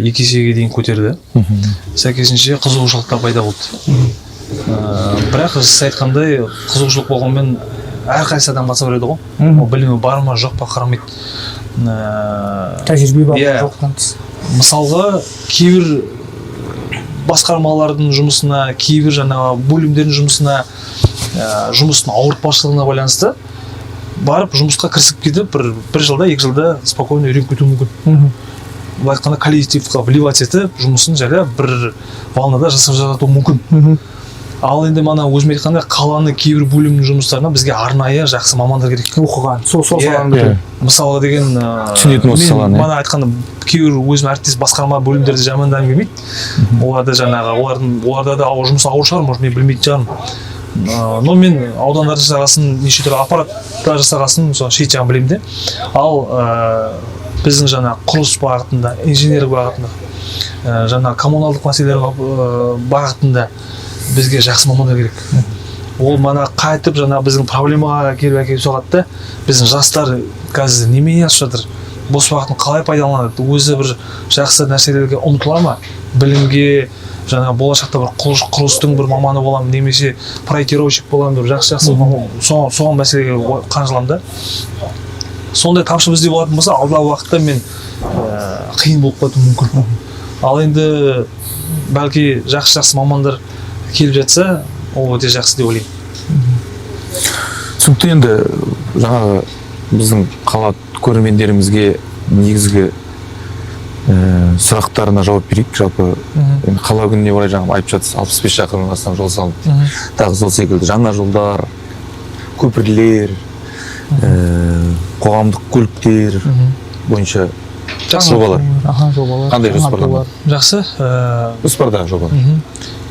2 есеге дейін көтерді. Сәйкесінше қызығушылықтар пайда болды. Бірақ сіз айтқандай қызығушылық болғанмен әрқайсы адам баса береді ғой. Ол білімі бар ма жоқ па қарамайды. Тәжірибе бар ма жоқтан тыс. Мысалға кейбір басқармалардың жұмысына, кейбір жаңағы бөлімдердің жұмысына, жұмыстың ауыртпашылығына байланысты барып жұмысқа кірісіп кетіп, бір жылда, 2 жылда спокойно үйреніп кетуі мүмкін. Былай айтқанда коллективқа вливать етіп, жұмысын жайлы бір волнада жасап жатуы мүмкін. Ал енді мана өзім айтқанда қаланы кейбір бөлімнің жұмыстарына бізге арнайы жақсы мамандар керек. Оқыған, сол саланы. Мысалға деген түсінетін осы саланы. Мана айтқанда кейбір өзім әріптес басқарма бөлімдерді жамандағым келмейді. Оларда жаңағы оларда да жұмыс ауыр шығар, может мен білмейтін шығармын. Но мен аудандарда жасағасын, неше түрлі аппаратта жасағасын шет жағын білемін де. Ал біздің жаңа құрылыс бағытында, инженерлік бағытында, жаңа коммуналдық мәселелер бағытында бізге жақсы мамандар керек. Ол мана қайтып жаңа біздің проблемаға келіп соғады да, біздің жастар қазір немен айналысып жатыр, бос уақытын қалай пайдаланады, өзі бір жақсы нәрселерге ұмтыла ма, білімге, жаңа болашақта бір құрылыстың бір маманы боламын, немесе проектировщик боламын деп жақсы соған мәселеге қанжыламын да. Сондай тапшы бізде болатын болса, алдағы уақытта мен қиын болып кетуі мүмкін. Ал енді бәлки жақсы мамандар келіп жатса, ол өте жақсы деп ойлаймын. Түсінікті. Енді жаңағы біздің қала көрермендерімізге негізгі сұрақтарына жауап берейік. Жалпы қала күніне орай жаңағы айтып жатсыз, 65 шақырымнан астам жол салынды. Тағы сол секілді жаңа жолдар, көпірлер, қоғамдық көліктер бойынша жобалар. Қандай жоспарлар бар? Жақсы. Жоспардағы жобалар.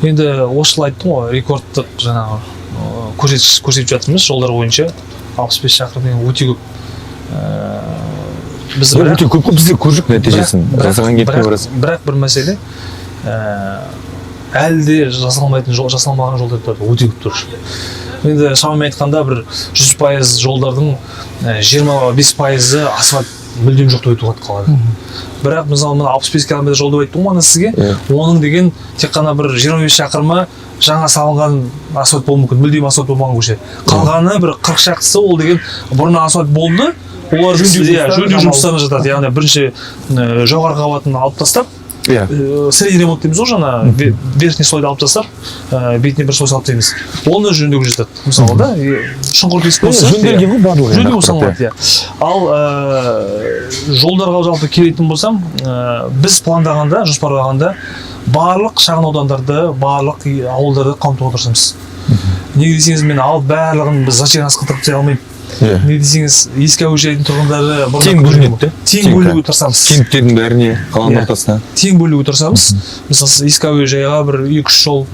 Енді осылай айттым ғой, рекордтық жаңағы көрсетіп жатырмыз жолдар бойынша. 65 шақырым деген өте көп. Өте көп бізде көрдік нәтижесін. Бірақ бір мәселе, әлі де жасалмаған жолдар өте көп тұр. Енді шамамен айтқанда бір 100% жолдардың 25% асфальт мүлдем жоқ деп айтуға қалады. Бірақ мысалы 65 км жол деп айттым ғой сізге, оның деген тек қана бір 25 шақырымы жаңа салынған асфальт болуы мүмкін, мүлдем асфальт болмаған көше. Қалғаны бір 40 шақырысы ол деген бұрын асфальт болды, олар жөндеу жұмыстарына жатады. Яғни бірінші жоғарғы қабатын алып тастап, средний ремонт дейміз ғой, жаңа верхний слойды алып тастап, бетіне бір слой салып тастаймыз. Оны жөндеуге жатады. Мысалы да, шұңқыр тесік болса, жөндеу салынады. Ал жолдарға жалпы келетін болсам, біз пландағанда, жоспарлағанда барлық шағын аудандарды, барлық ауылдарды қамтуға тырысамыз. Неге десеңіз, мен алып барлығын біз зачем асқатырып тастай алмаймын. Не десеңіз, ескі әуежайдың тұрғындары тең бөлінеді. Тең бөлуге тырысамыз. Кенттердің бәріне, қаланың ортасына. Тең бөлуге тырысамыз. Мысалы, ескі әуежайға бір 2-3 жол,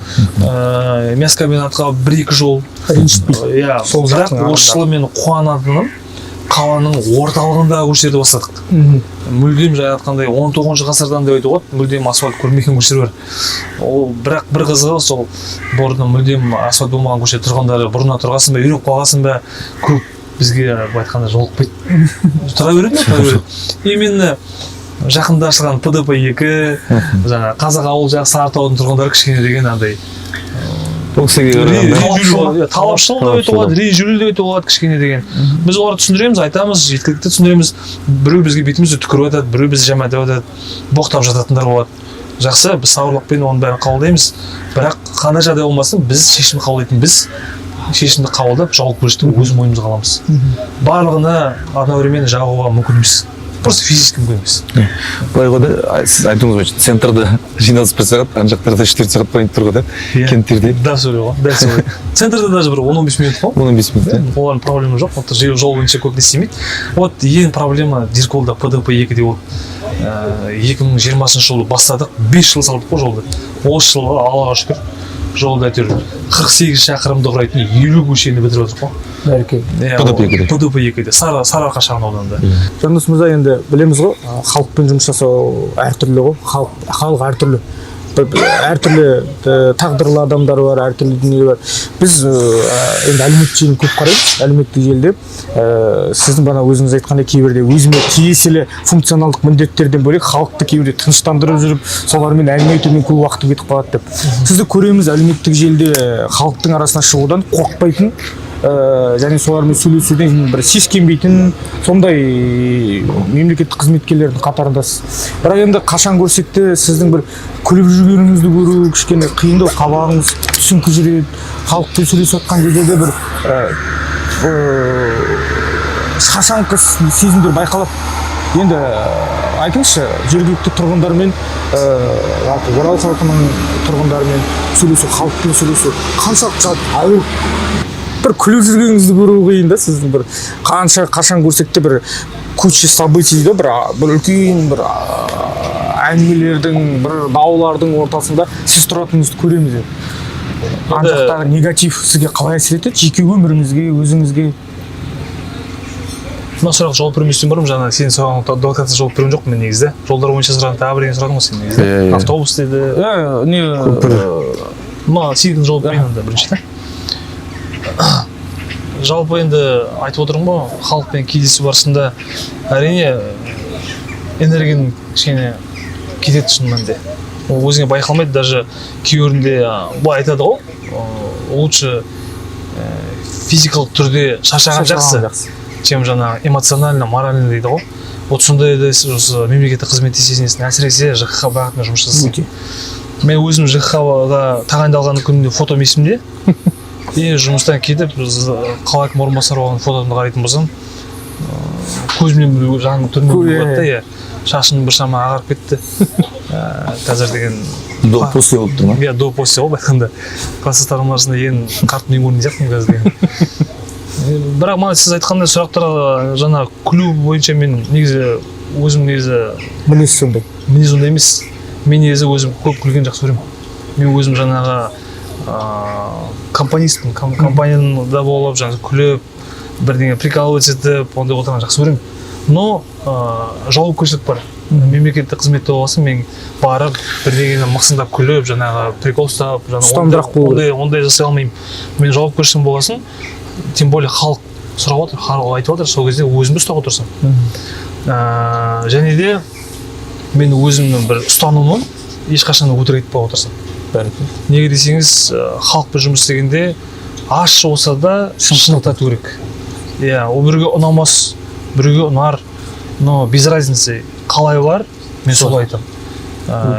мясокомбинатқа 1-2 жол. Бірақ осы жылы мен қуанатыным, қаланың орталығында көшелерді бастадық. Мүлдем жаңа айтқандай 19 ғасырдан деп айтуға болады, мүлдем асфальт көрмеген көшелер бар. Ол бірақ бір қызығы сол бұрын мүлдем асфальт болмаған көше тұрғындары бұрыннан тұрғасын ба, үйреніп қалғасын ба, көп бізге былай айтқанда жолықпайды. Тұра береді. Именно жақында ашылған ПДП-2, жаңа Қазақ ауыл жақ Сарытаудың тұрғындары кішкене деген андай талапшыл деп айтуға болады, ренжулі деп айтуға болады кішкене деген. Біз оларды түсіндіреміз, айтамыз, жеткілікті түсіндіреміз. Біреу бізге бетімізді түкіріп жатады, біреу бізді жамандап жатады, боқтап жататындар болады. Жақсы, біз сабырлықпен оның бәрін қабылдаймыз. Бірақ қандай жағдай болмасын, біз шешім қабылдайтын, біз шешімді қабылдап жауапкершілікті өз мойнымызға аламыз. Барлығына одновременно жағуға мүмкін емес. Просто физически мүмкін емес. Былай ғой да, сіз айтуыңыз бойынша центрда жиналыс 1 сағат, ана жақтарда 4 сағат бойы тұр ғой да, кенттерде. Да, солай ғой, дәл солай. Центрда даже бір 10-15 минут қой. 15 минут. Олардың проблема жоқ, жол бойынша көп не істемейді. Вот ең проблема Дирколда ПДП-2-де болды. 2020 жылы бастадық, 5 жыл салдық қой жолды. Осы жылы Аллаға шүкір жолда әйтеуір 48 шақырымды құрайтын 50 көшені бітіріп отырық қой. Бәрекелді. ПДП-2-де, Сарыарқа шағын ауданында. Жандос мырза, енді білеміз ғой, халықпен жұмыс жасау әртүрлі ғой, халық әртүрлі. Әртүрлі тағдырлы адамдар бар, әртүрлі дүние бар. Біз енді әлеуметтік желіні көп қараймыз, әлеуметтік желіде сіздің бана өзіңіз айтқандай кейбірде өзіме тиесілі функционалдық міндеттерден бөлек халықты кейбірде тыныштандырып жүріп, солармен әңгіме етумен көп уақыт кетіп қалады деп. Сізді көреміз әлеуметтік желіде халықтың арасына шығудан қорықпайтын, және солармен сөйлесуден бір сескенбейтін сондай мемлекеттік қызметкерлердің қатарындасыз. Бірақ енді қашан көрсек те сіздің бір күліп жүргеніңізді көру кішкене қиындау, қабағыңыз түсіңкі жүреді, халықпен сөйлесіп жатқан кезде де бір шашаңқы сезімдер байқалады. Енді айтыңызшы, жергілікті тұрғындармен, Орал халқының тұрғындарымен сөйлесу, халықпен сөйлесу қаншалықты ауыр? Бір күліп жүргеніңізді көру қиын да, сіздің бір қашан көрсек те бір куча событий да, бір үлкен бір әңгімелердің, бір даулардың ортасында сіз тұратыныңызды көреміз. Ана жақтағы негатив сізге қалай әсер етеді, жеке өміріңізге, өзіңізге? Мына сұрақ жауап берместен бұрын, жаңа сен сұраған адвокатқа жауап берген жоқпын мен негізі. Жолдар бойынша сұраған тағы бір сұрадың ғой сен негізі. Автобус деді. Сен жауап берейін онда біріншіден. Жалпы енді айтып отырмын ғой, халықпен кездесу барысында әрине энергияның кішкене кетеді шынымен де. Ол өзіңе байқалмайды, даже кейбірінде былай айтады ғой, лучше физикалық түрде шаршаған жақсы, чем жаңа эмоционально, морально дейді ғой. Вот сондайда осы мемлекеттік қызметте сезінесің, әсіресе ЖКХ бағытында жұмыс жасасың. Мен өзім ЖКХ-ға тағайындалған күнде фотом есімде. Жұмыстан кетіп, қала әкімі орынбасары болған фотомды қарайтын болсам, көзімнен жаным түрме болады да, шашым біршама ағарып кетті. Қазір деген до-после болып тұр ма? Иә, до-после болып айтқанда. Класстастарым арасында ең қарттың ең көрінген сияқтымын қазір деген. Бірақ маған сіз айтқандай сұрақтарға жаңа күлу бойынша мен негізі өзім мінез сондай. Мінез ондай емес. Мен негізі өзім көп күлген жақсы көремін. Мен өзім жаңағы компанистпін, компанияда болып, күліп, бірдеңе прикалывать етіп, ондай отырған жақсы көремін. Но жауапкершілік бар. Мемлекеттік қызметте болғасын, мен барып, бірдеңені мықсындап күліп, жаңағы прикол ұстап, ондай жасай алмаймын. Мен жауапкершілігім болғасын, тем более халық сұрап отыр, халық айтып отыр, сол кезде өзімді ұстап отырсам. Және де мен өзімнің бір ұстанымым ешқашан өтірік айтпай отырсам. Неге десеңіз, халықпен жұмыс істегенде ащы болса да шындықты айту керек. Ол біреуге ұнамас, біреуге ұнар, но без разницы қалай бар, мен солай айтамын.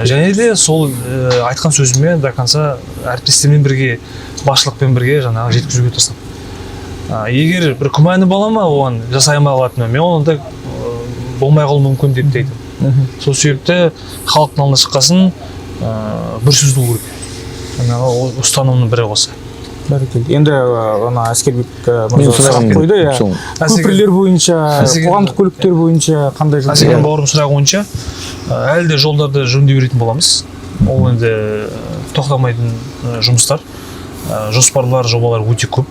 Және де сол айтқан сөзіме до конца әріптестермен бірге, басшылықпен бірге жаңағы жеткізуге тырысамын. Егер бір күмәні бола ма, оған жасай алмай қалатыны, мен онда болмай қалуы мүмкін деп айтамын. Сол себепті халықтың алдына шыққасын бір сөз болу керек. Ұстанымның бірі осы. Енді Әскербек сұрақ қойды, көпірлер бойынша, қоғамдық көліктер бойынша қандай жұмыс? Әсеген бауырым сұрағы бойынша әлі де жолдарды жөндей беретін боламыз. Ол енді тоқтамайтын жұмыстар, жоспарлар, жобалар өте көп.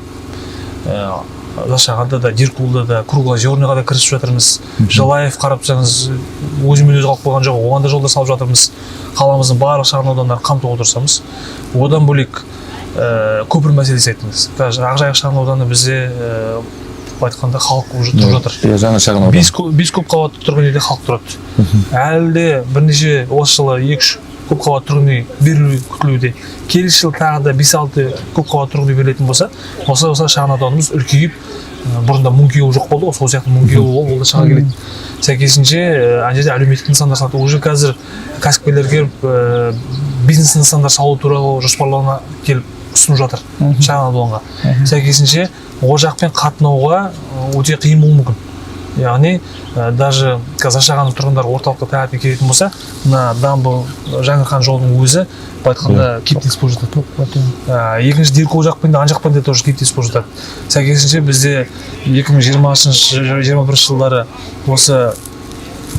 зашағанда да, Диркулда да, Круглозерныйға да кірісіп жатырмыз. Жалаев қарап тұрсаңыз, өзімен өзі қалып қойған жоқ, оған да жолдар салып жатырмыз. Қаламыздың барлық шағын аудандарын қамтуға тырысамыз. Одан бөлек көпір мәселесі айттыңыз. Қазір Ақжайық шағын ауданы бізде айтқанда халық уже тұрып жатыр. Жаңа шағын аудан. 5 көпқабатты тұрғын үйде халық тұрады. Әлі де бірнеше осы жылы 2-3 көпқабатты тұрғын үй берілу күтілуде. Келесі жыл тағы да 5-6 көпқабатты тұрғын үй берілетін болса, осы шағын ауданымыз үлкейіп, бұрында Мунгеу жоқ болды, сол сияқты Мунгеу ол да шыға келеді. Сәйкесінше ана жерде әлеуметтік нысандар салады. Уже қазір кәсіпкерлер келіп бизнес нысандар салу туралы жоспарлауына келіп ұсынып жатыр шағын ауданға. Сәйкесінше ол жақпен қатынауға өте қиын болуы мүмкін. Яғни даже зашаған тұрғындар орталыққа таңертең келетін болса, мына дамбы Жаңаархан жолының өзі айтқанда кептеліс болып жатады. Екінші Диркул жақпен де ан жақпен де тоже кептеліс болып жатады. Сәйкесінше бізде 2020-21 жылдары осы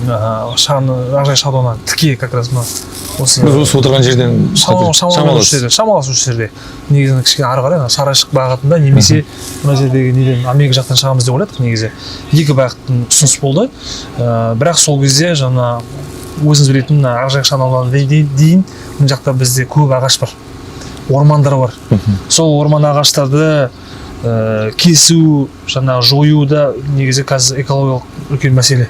Ақжайық шағын тіке как раз біз осы отырған жерден шамалас жерде негізі кішкене ары қарай Сарайшық бағытында немесе мына жердегі неден Америка жақтан шығамыз деп ойладық. Негізі екі бағыттың ұсыныс болды. Бірақ сол кезде жаңа өзіңіз білетін Ақжайық шағын ауданына дейін мына жақта бізде көп ағаш бар, ормандар бар. Сол орман ағаштарды кесу, жаңағы жою да негізі қазір экологиялық үлкен мәселе.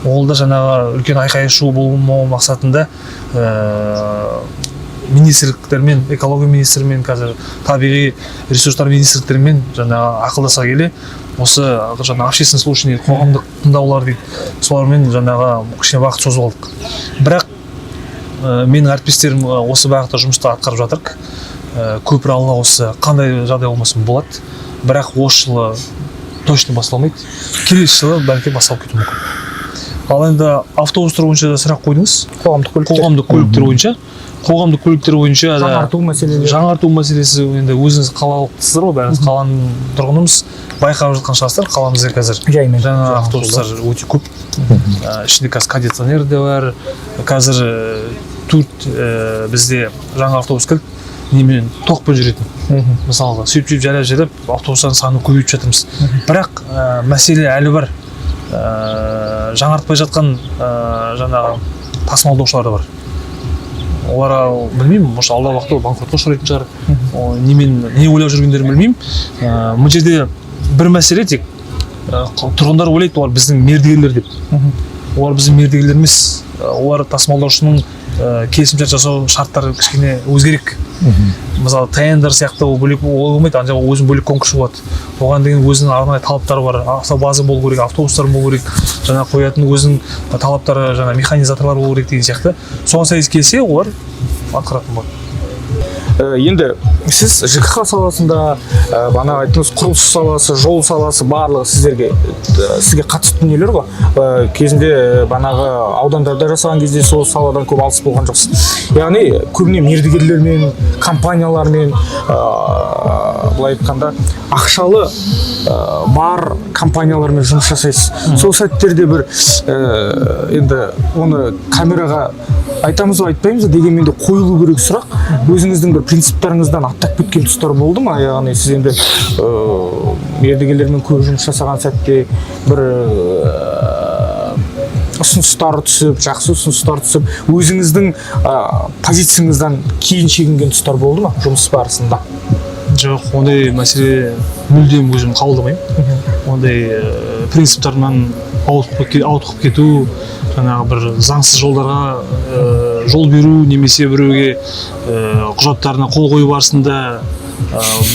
Ол да жаңағы үлкен айқай шу болмау мақсатында министрліктермен, экология министрімен, қазір табиғи ресурстар министрліктерімен жаңағы ақылдаса келе, осы жаңағы общественный слушание, қоғамдық тыңдаулар дейді, солармен жаңағы кішкене уақыт созып алдық. Бірақ менің әріптестерім осы бағытта жұмысты атқарып жатыр. Көпір алла осы қандай жағдай болмасын болады. Бірақ осы жылы точно басталмайды. Келесі жылы бәлкім басталып кетуі мүмкін. Ал енді автобустар бойынша да сұрақ қойдыңыз. Қоғамдық көліктер бойынша. Қоғамдық көліктер бойынша жаңарту мәселесі енді өзіңіз қалалықтысыздар ғой, бәріңіз қаланың тұрғынымыз, байқап жатқан шығарсыздар. Қаламызда қазір жаңа автобустар өте көп. Ішінде қазір кондиционер де бар. Қазір бізде жаңа автобус келді, немен тоқпен жүретін. Мысалға, сөйтіп жайлап автобустардың санын көбейтіп жатырмыз. Бірақ мәселе әлі бар. Жаңартпай жатқан жаңағы тасымалдаушылар бар. Олар білмеймін, может алдағы уақытта банкротқа ұшырайтын шығар. Не ойлап жүргендерін білмеймін. Бұл жерде бір мәселе тек тұрғындар ойлайды, олар біздің мердігерлер деп. Олар біздің мердігерлер емес. Олар тасымалдаушының келісімшарт жасау шарттары кішкене өзгерек. Мысалы тендер сияқты ол бөлек болмайды, ана жақта өзінің бөлек конкурс болады. Оған деген өзінің арнайы талаптары бар. Автобаза болу керек, автобустар болу керек, жаңа қоятын өзінің талаптары, жаңа механизаторлар болу керек деген сияқты. Соған сәйкес келсе, олар атқаратын болады. Енді сіз ЖКХ саласында, бана айттыңыз, құрылыс саласы, жол саласы барлығы сізге қатысты дүниелер ғой. Кезінде банағы аудандарда жасаған кезде сол саладан көп алыс болған жоқсыз. Яғни көбіне мердігерлермен, компаниялармен, былай айтқанда ақшалы бар компаниялармен жұмыс жасайсыз. Сол сәттерде бір енді оны камераға айтамыз ба айтпаймыз ба дегенмен де қойылу керек сұрақ. Өзіңіздің бір принциптарыңыздан аттап кеткен тұстар болды ма? Яғни сіз енді мердігерлермен көп жұмыс жасаған сәтте бір ұсыныстар түсіп, жақсы ұсыныстар түсіп, өзіңіздің позицияңыздан кейін шегінген тұстар болды ма жұмыс барысында? Жоқ, ондай мәселе мүлдем өзім қабылдамаймын. Ондай принциптарынан ауытқып кету, жаңағы бір заңсыз жолдарға жол беру, немесе біреуге құжаттарына қол қою барысында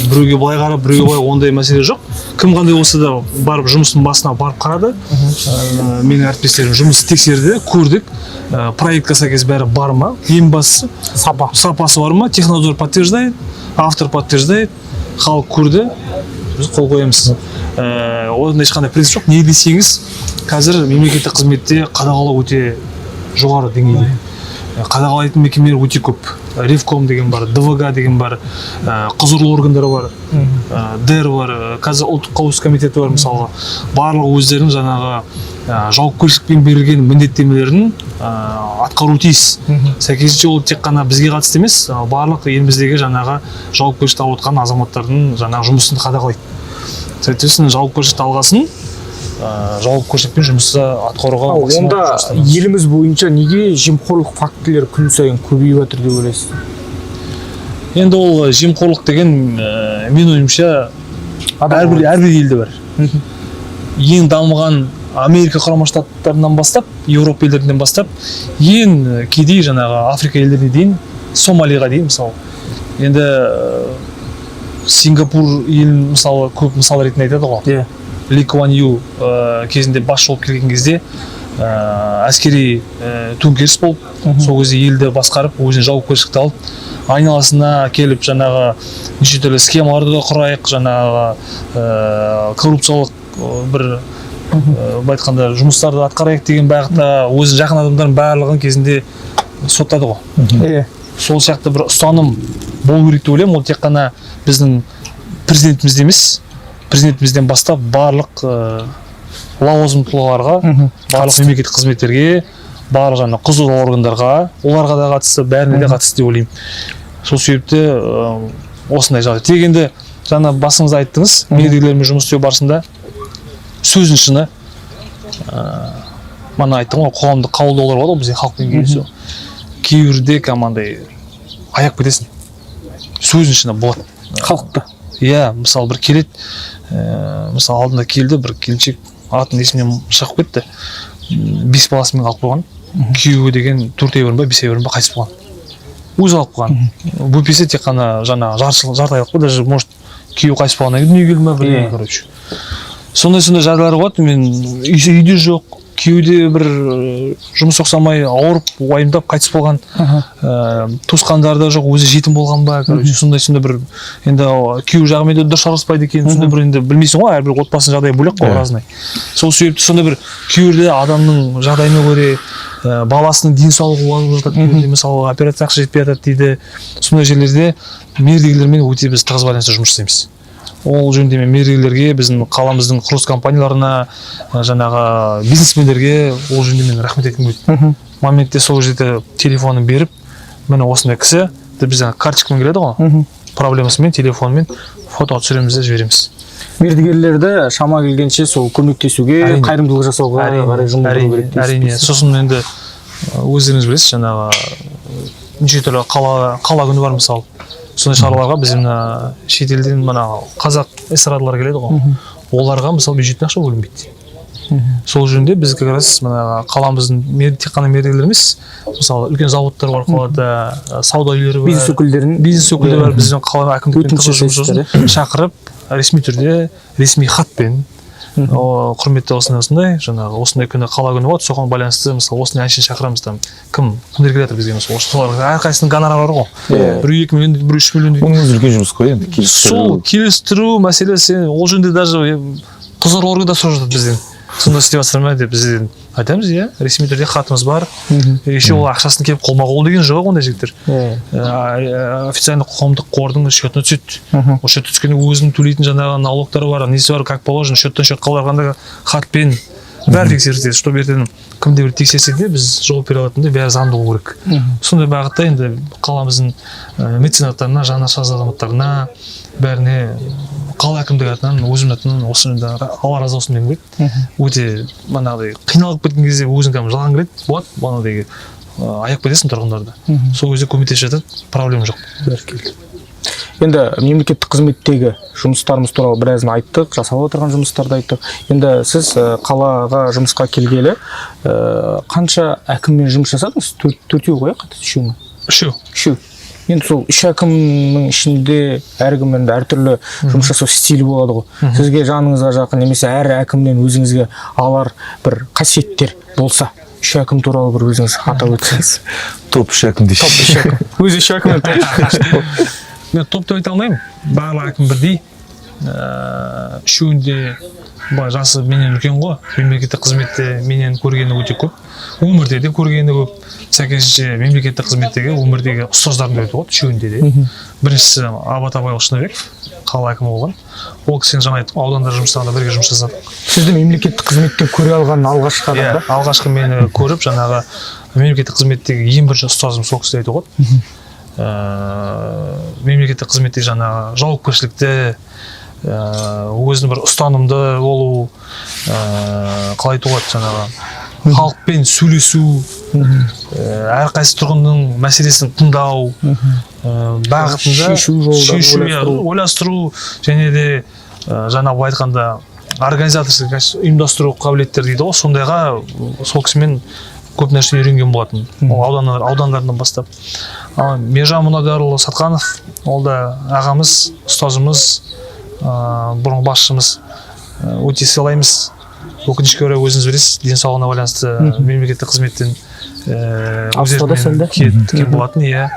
біреуге былай қарап, біреуге былай, ондай мәселе жоқ. Кім қандай болса да барып жұмыстың басына барып қарады. Менің әріптестерім жұмысты тексерді, көрдік. Проектқа сәйкес бәрі бар ма? Ең бастысы сапасы бар ма? Технадзор подтверждает, автор подтверждает, халық көрді, біз қол қоямыз. Онда ешқандай принцип жоқ. Не десеңіз, қазір мемлекеттік қызметте қадағалау өте жоғары деңгейде. Қадағалайтын мекемелер өте көп. Ревком деген бар, ДВГ деген бар, құзырлы органдары бар, ДЭР бар, қазір ұлттық қауіпсіздік комитеті бар мысалы. Барлығы өздерінің жаңағы жауапкершілікпен берілген міндеттемелерін атқару тиіс. Сәйкесінше ол тек қана бізге қатысты емес, барлық еліміздегі жаңағы жауапкершілік алып отқан азаматтардың жаңағы жұмысын қадағалайды. соответственно жауапкершілікті алғасын жауапкершілікпен жұмысты атқаруға онда еліміз бойынша неге жемқорлық фактілері күн сайын көбейіп жатыр деп ойлайсыз? енді ол жемқорлық деген мен ойымша әрбір елде бар. Ең дамыған Америка құрама штаттарынан бастап, Еуропа елдерінен бастап, ең кедей жаңағы Африка елдеріне дейін, Сомалиға дейін мысалы. Енді Сингапур елін мысалы көп мысал ретінде айтады ғой. Ли Куан Ю кезінде басшы болып келген кезде әскери төңкеріс болып, сол кезде елді басқарып, өзіне жауапкершілікті алып, айналасына келіп жаңағы неше түрлі схемаларды құрайық, жаңағы коррупциялық бір айтқанда жұмыстарды атқарайық деген бағытта өзінің жақын адамдардың барлығын кезінде соттады ғой. Сол сияқты бір ұстаным болу керек деп ойлаймын. Ол тек қана біздің президентімізде емес, президентімізден бастап барлық лауазымды тұлғаларға, барлық мемлекеттік қызметтерге, барлық жаңа құзырлы органдарға, оларға да қатысты, бәріне де қатысты деп ойлаймын. Сол себепті осындай жағдай. Тек енді жаңа басыңызда айттыңыз, мердігерлермен жұмыс істеу барысында сөздің шыны, мана айттым ғой, қоғамдық қабылдаулар болады ғой бізде халықпен кездесу. Кейбірде командай аяп кетесің. Сөздің шыны болады. Халықты. Иә, мысалы бір келеді, мысалы алдында келді бір келіншек, атын есімнен шығып кетті. 5 баласымен қалып қойған. Күйеуі деген 4 ба 5 ба қайтыс болған. Өзі алып қойған. Бөпесі тек қана жаңа жарты айлық қой, даже может күйеуі қайтыс болғаннан кейін дүниеге келмей білмеймін, короче. Сондай жағдайлар болады. Мен үйде жоқ, күйеуде бір жұмыс оқсамай ауырып, уайымдап қайтыс болған, туысқандары да жоқ, өзі жетім болған ба, короче, сондай бір енді күйеу жағымен де дұрыс араласпайды екен, сондай бір енді білмейсің ғой, әрбір отбасының жағдайы бөлек қой, разный. Сол себепті сондай бір күйеуде адамның жағдайына көре, баласының денсаулығы олып жатады, мысалы операция ақша жетпей жатады дейді. Сондай жерлерде мердігерлермен өте біз тығыз байланыста жұмыс істейміз. Ол жөнінде мен мердігерлерге, біздің қаламыздың құрылыс компанияларына, жаңағы бизнесмендерге ол жөнінде мен рахмет айтқым келеді. Моментте сол жерде телефонын беріп, міне осындай кісі, біз карточкамен келеді ғой, проблемасымен, телефонмен фото түсіреміз де жібереміз. Мердігерлерді шама келгенше сол көмектесуге, қайырымдылық жасауға жұмылдыру керек дейсіз. Әрине, сосын енді өздеріңіз білесіз, жаңағы неше түрлі қала күні бар мысалы. Сондай шаруаларға біз шетелден қазақ эстрадалар келеді ғой. Оларға мысалы бюджеттен ақша бөлінбейді. Сол жөнінде біз как раз қаламыздың тек қана мердігерлер емес, мысалы үлкен заводтар бар, қалада сауда үйлері бар, бизнес өкілдері бар, біздің қала әкімдікпен жұмыс шақырып, ресми түрде, ресми хатпен, құрметті осындай жаңағы осындай күні қала күні болады, соған байланысты мысалы осындай әншіні шақырамыз, кім кімдер келеді бізге, соларға әрқайсысының гонорары бар ғой, бір 2 миллион, бір 3 миллион. Оның үлкен жұмыс қой енді. Сол келістіру мәселесі, ол жөнінде даже құзырлы органдар сұрап жатады бізден. Сонда істеп жатсыздар ма деп бізден айтамыз, иә, ресми түрде хатымыз бар. Еще ол ақшасын келіп қолма-қол деген жоқ ондай жігіттер. Официальный қоғамдық қордың счетына түседі. Ол счетқа түскенде өзінің төлейтін жаңағы налогтары бар, несі бар, как положено, счеттан счетқа қаларғанда хатпен бәрі тексеріледі. Что берден кімде бір тексерсек де біз жауап бере алатындай бәрі заңды болу керек. Сондай бағытта енді қаламыздың меценаттарына, жанашыр азаматтарына, бәріне қала әкімдігі атынан, өзім атынан осында Алла разы болсын деген келеді. Өте манағыдай қиналып кеткен кезде өзің жылаған келеді, болады, манағыдай аяп кетесің тұрғындарды. Сол кезде көмектесіп жатады, проблема жоқ. Бәрекелді. Енді мемлекеттік қызметтегі жұмыстарымыз туралы біразын айттық, жасалып отырған жұмыстарды айттық. Енді сіз қалаға жұмысқа келгелі қанша әкіммен жұмыс жасадыңыз? 4-еу ғой, үшеу ме? Үшеу. Енді сол 3 әкімнің ішінде әркім енді әртүрлі жұмыс жасау стилі болады ғой. Сізге жаныңызға жақын немесе әр әкімнен өзіңізге алар бір қасиеттер болса, 3 әкім туралы бір өзіңіз атап өтсеңіз. Топ 3 әкім дейсіз. Өзі 3 әкімнен мен топ деп айта алмаймын. Барлық әкім бірдей. Үшеуінде жасы менен үлкен ғой. Мемлекеттік қызметте менен көргені өте көп. Өмірде де көргені көп. Сәйкесінше мемлекеттік қызметтегі өмірдегі ұстаздарым өте көп, үшеуінде де. Біріншісі Абат Абайұлы Шыныбеков, қала әкімі болған. Ол кісіні жаңа айттым, ауданда жұмыстағанда бірге жұмыс жасадық. Сізді мемлекеттік қызметтен көре алған алғашқы адам ба? Алғашқы мені көріп, жаңағы мемлекеттік қызметтегі ең бірінші ұстазым сол кісі айтты ғой. Мемлекеттік қызметтегі жаңағы жауапкершілікті, өзінің бір ұстанымды болу, қалай айтуға болады жаңағы халықпен сөйлесу, әрқайсы тұрғынның мәселесін тыңдау, бағытында шешу, ойластыру және де жаңа былай айтқанда организаторский ұйымдастыру қабілеттері дейді ғой, сондайға сол кісімен көп нәрсе үйренген болатын. Ол аудандарынан бастап. Мержан Мұнайдарұлы Сатқанов, ол да ағамыз, ұстазымыз, бұрынғы басшымыз, өте сыйлаймыз. Өкінішке орай өзіңіз білесіз, денсаулығына байланысты мемлекеттік қызметтен кеткен болатын, иә.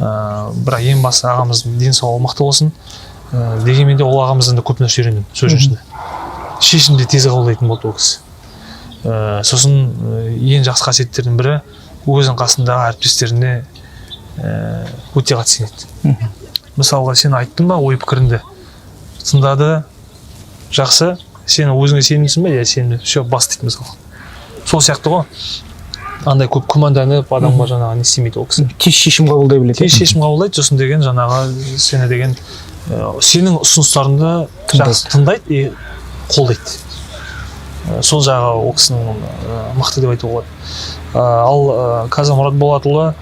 Бірақ ең басты ағамыздың денсаулығы мықты болсын. Дегенмен де ол ағамыздан да көп нәрсе үйрендім сөз жүзінде. Шешімді тез қабылдайтын болды ол кісі. Сосын ең жақсы қасиеттердің бірі өзінің қасындағы әріптестеріне өте қатты сенеді. Мысалға сен айттың ба ой пікіріңді, тыңдады, жақсы, сен өзіңе сенімсің ба, иә сенімді, все бас дейді мысалға. Сол сияқты ғой. Андай көп күмәнданып адамға жаңағы не істемейді ол кісі. Тез шешім қабылдай біледі. Тез шешім қабылдайды, сосын деген жаңағы сені деген сенің ұсыныстарыңды жақсы тыңдайды и қолдайды. Сол жағы ол кісінің мықты деп айтуға болады. Ал Қаза Мұрат Болатұлы,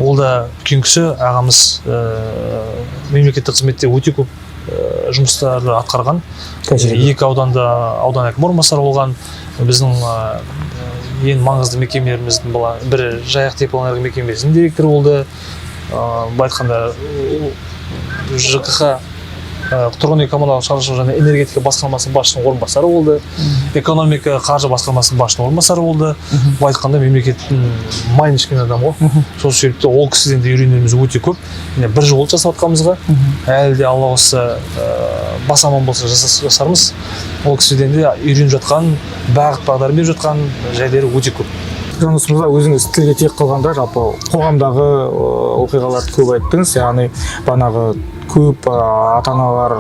ол да үлкен кісі, ағамыз мемлекеттік қызметте өте көп жұмыстарды атқарған. Екі ауданда аудан әкімі орынбасары болған. Біздің ең маңызды мекемелеріміздің бірі Жайық теплоэнерго мекемесінің директоры болды. Былай айтқанда ЖКХ тұрғын үй коммуналдық шаруашылық және энергетика басқармасының басшысының орынбасары болды. Экономика, қаржы басқармасының басшысының орынбасары болды. Былай айтқанда мемлекеттің майын ішкен адам ғой. Сол себепті ол кісіден де үйренеріміз өте көп. Бір жол жасап жатқанымызға, әлі де Алла осы бас аман болса жасармыз. Ол кісіден де үйреніп жатқан, бағыт-бағдар беріп жатқан жайлары өте көп. Жандос мырза, өзіңіз тілге тиек қылғанда жалпы қоғамдағы оқиғаларды көп айттыңыз, яғни банағы көп ата-аналар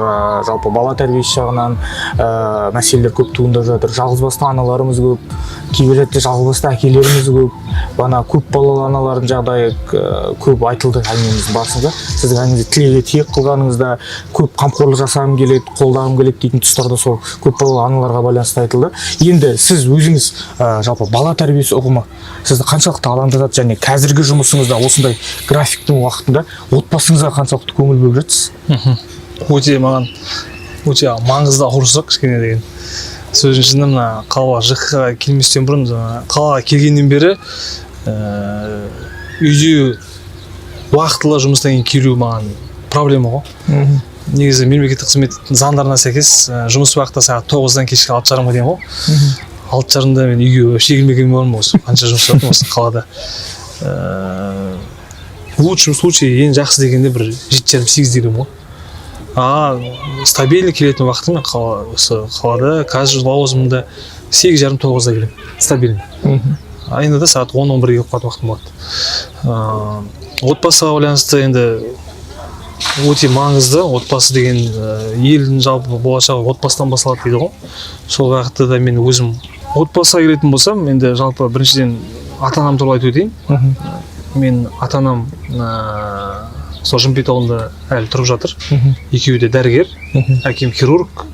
жалпы бала тәрбиесі жағынан мәселелер көп туындап жатыр. Жалғызбасты аналарымыз көп, кейбір ретте жалғызбасты әкелеріміз көп, бана көп балалы аналардың жағдайы көп айтылды әңгімеміздің барысында. Сіздің әңгімеңізде тілге тиек қылғаныңызда көп қамқорлық жасағым келеді, қолдағым келеді дейтін тұстарда сол көп балалы аналарға байланысты айтылды. Енді сіз өзіңіз жалпы бала тәрбиесі ұғымы сізді қаншалықты алаңдатады және қазіргі жұмысыңызда осындай графиктің уақытында отбасыңызға қаншалықты көңіл бөліп жатсыз? Өте маған өте маңызды ауырсақ кішкене деген. Сөзіншісінде мына қалаға ЖКХ-ға келместен бұрын қалаға келгеннен бері үйде уақытылы жұмыстан кейін келу маған проблема ғой. Негізі мемлекеттік қызметтің заңдарына сәйкес жұмыс уақыты сағат 9-дан кешкі 6:30-ға дейін ғой. 6:30-да мен үйге вообще келмеген болармын осы қанша жұмыс жасадым осы қалада. В лучшем случае ең жақсы дегенде бір 7:30-8 деген ғой. Стабильно келетін уақытым мен осы қалада қазір лауазымында 8:30-9-да келемін. Стабильно. Айында да сағат 10-11-ге келіп қалатын уақытым болады. Отбасыға байланысты енді өте маңызды. Отбасы деген елдің жалпы болашағы отбасыдан басталады дейді ғой. Сол уақытта да мен өзім отбасыға келетін болсам, енді жалпы біріншіден ата-анам туралы айтып өтейін. Мен ата-анам сол Жымпит ауылында әлі тұрып жатыр. Екеуі де дәрігер, әкем хирург,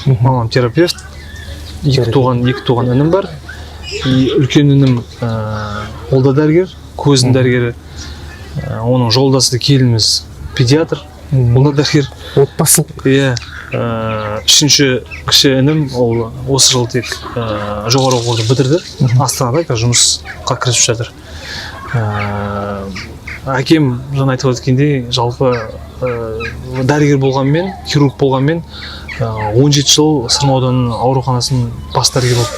мамам терапевт. Екі туған інім бар. Үлкен інім ол да дәрігер, көздің дәрігері. Оның жолдасы келініміз педиатр, ол да дәрігер. Отбасылық. Иә. Үшінші кіші інім ол осы жылы тек жоғары оқу орнын бітірді. Астанада жұмысқа кірісіп жатыр. Әкем жаңа айтып өткендей жалпы дәрігер болғанмен, хирург болғанмен 17 жыл Сырым ауданының ауруханасының бас дәрігері болды.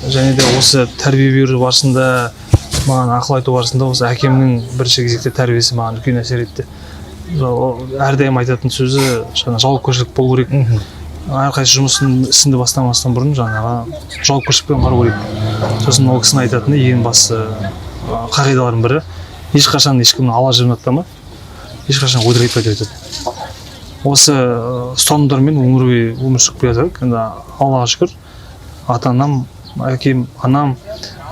Және де осы тәрбие беру барысында, маған ақыл айту барысында осы әкемнің бірінші кезекте тәрбиесі маған үлкен әсер етті. Әрдайым айтатын сөзі жаңа жауапкершілік болу керек. Әрқайсы жұмысын ісінді бастамастан бұрын жаңағы жауапкершілікпен қарау керек. Сосын ол кісінің айтатыны ең басты қағидалардың бірі, ешқашан ешкімнің ала жерін аттама, ешқашан өтірік айтпа деп айтады. Осы ұстанымдармен өмір сүріп келе жатырмық. Енді Аллаға шүкір, ата-анам, әкем, анам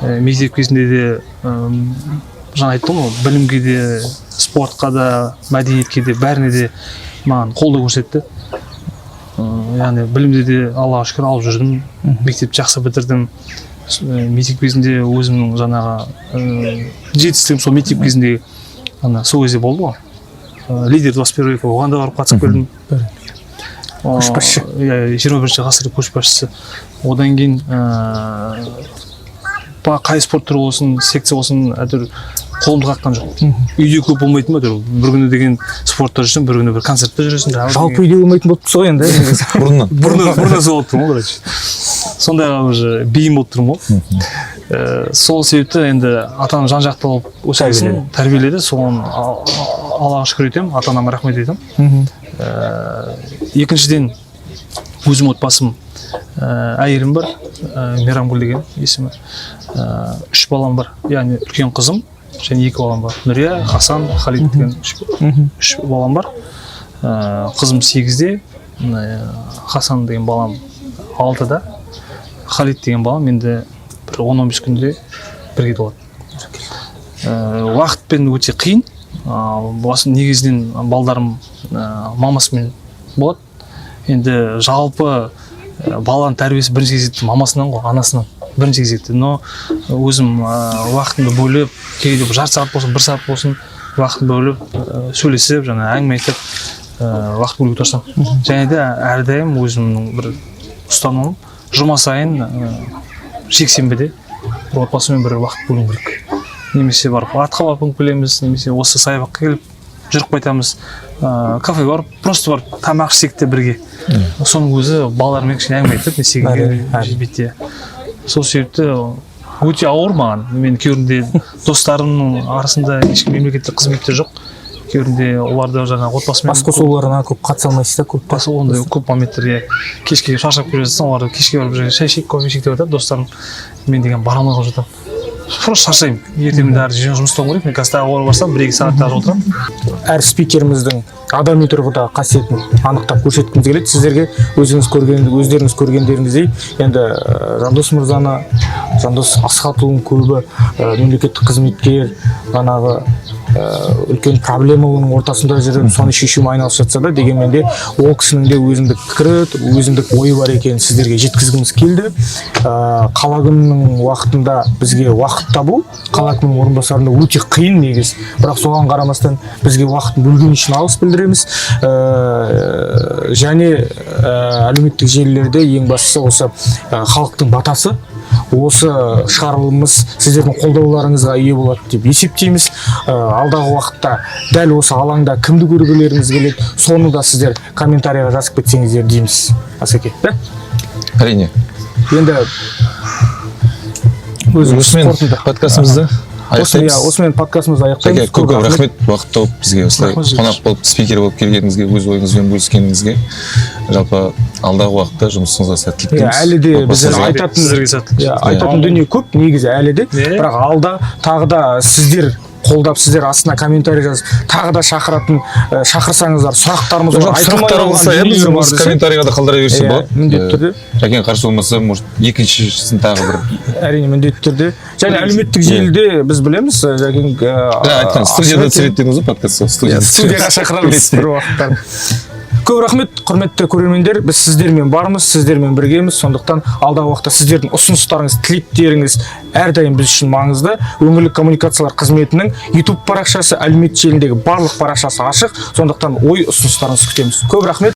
мектеп кезінде де жаңа айттым ғой, білімге де спортқа да, мәдениетке де, бәріне де маған қолдау көрсетті. Яғни білімде де Аллаға шүкір алып жүрдім. Мектепті жақсы бітірдім. Мектеп кезінде өзімнің жаңағы жетістігім сол мектеп кезінде сол кезде болды ғой. Лидер 21 века оған да барып қатысып келдім. Көшбасшы. 21 ғасыр көшбасшысы. Одан кейін қай спорт түрі болсын, секция болсын, әйтеуір қолымды қаққан жоқ. Үйде көп болмайтын ба, бір күні деген спортта жүрсің, бір күні бір концертте жүресің. Жалпы үйде болмайтын болып тұрсыз ғой енді. Бұрыннан сол болып тұрмын ғой. Сондайға уже бейім болып тұрмын ғой. Сол себепті енді атаның жан жақты болып өсірген, тәрбиеледі. Соған Аллаға шүкір етемін, ата-анама рахмет етемін. Екіншіден өзім отбасым, әйелім бар, Мейрамгүл деген есімі. 3 балам бар, яғни үлкен қызым және 2 балам бар. Нұрия, Хасан, Халид деген 3 балам бар. Қызым 8-де, Хасан деген балам 6-да, Халид деген балам енді 10-15 күнде бірге толады. Уақытпен өте қиын. Негізінен балдарым мамасымен болады. Енді жалпы баланың тәрбиесі бірінші кезекте мамасынан ғой, анасынан бірінші кезекте. Но өзім уақытымды бөліп, кейде жарты сағат болсын, 1 сағат болсын, уақытымды бөліп сөйлесіп, әңгіме айтып, уақыт бөлуге тырысамын. Және де әрдайым өзімнің бір ұстанымым, жұма сайын жексенбіде отбасымен бір уақыт бөлу керек. Немесе барып атқа барып келеміз, немесе осы саябаққа келіп жүріп қайтамыз, кафе барып, просто барып тамақ ішсек те бірге. Соның өзі балалармен кішкене әңгіме айтып, несеге жетпейді. Сол себепті өте ауыр маған. Мен кейбірінде достарымның арасында ешкім мемлекеттік қызметте жоқ. Кейбірінде оларды отбасымен басқосуларына көп қатыса алмайсыз да, көп ондай көп моменттерге кешке шаршап келе жатсам, оларды кешке барып шай ішейік, кофе ішейік деп айтады достарым. Мен деген бара алмай қалып жатамын. Просто шаршаймын. Ертеңінде әрі жұмыс істеуім керек. Мен қазір тағы барсам 1-2 сағат тағы отырамын. Әр спикеріміздің адами тұрғыда қасиетін анықтап көрсеткіміз келеді. Сіздерге өздеріңіз көргендеріңіздей, енді Жандос мырзаны, Жандос Асхатұлын көбі мемлекеттік қызметкер, жаңағы үлкен проблеманың ортасында жүріп, соны шешумен айналысып жатса да, дегенмен де ол кісінің де өзіндік пікірі, өзіндік ойы бар екенін сіздерге жеткізгіміз келді. Қала күнінің уақытында бізге уақыт табу, қала әкімінің орынбасарында өте қиын негіз. Бірақ соған қарамастан бізге уақытын бөлгені үшін алғыс білдіреміз. Және әлеуметтік желілерде ең бастысы осы халықтың батасы, осы шығарылымыз сіздердің қолдауларыңызға ие болады деп есептейміз. Алдағы уақытта дәл осы алаңда кімді көргілеріңіз келеді, соны да сіздер комментарияға жазып кетсеңіздер дейміз. Асеке, да? Әрине. Енді осымен подкастымызды аяқтаймыз. Осымен подкастымызды аяқтаймыз. Көп рахмет уақыт тауып бізге осылай қонақ болып, спикер болып келгеніңізге, өз ойыңызбен бөліскеніңізге. Жалпы алдағы уақытта жұмысыңызға сәттілік тілейміз. Әлі де біз айтатын дүние көп, негізі әлі де. Бірақ алда тағы да сіздер қолдап, сіздер астына комментарий жазып, тағы да шақырсаңыздар, сұрақтарымыз бар. Айтылмай комментарийға да қалдыра берсе болады. Міндетті түрде. Жәкен қарсы болмаса, может, екіншісін тағы бір. Әрине, міндетті түрде. Және әлеуметтік желіде біз білеміз, Жәкен айтқан студияда түсіретіңіз подкаст. Студияға шақырамыз бір уақыттан. Көп рахмет, құрметті көрермендер. Біз сіздермен бармыз, сіздермен біргеміз. Сондықтан алдағы уақытта сіздердің ұсыныстарыңыз, тілектеріңіз әрдайым біз үшін маңызды. Өңірлік коммуникациялар қызметінің YouTube парақшасы, әлеуметтік желідегі барлық парақшасы ашық. Сондықтан ой ұсыныстарыңызды күтеміз. Көп рахмет.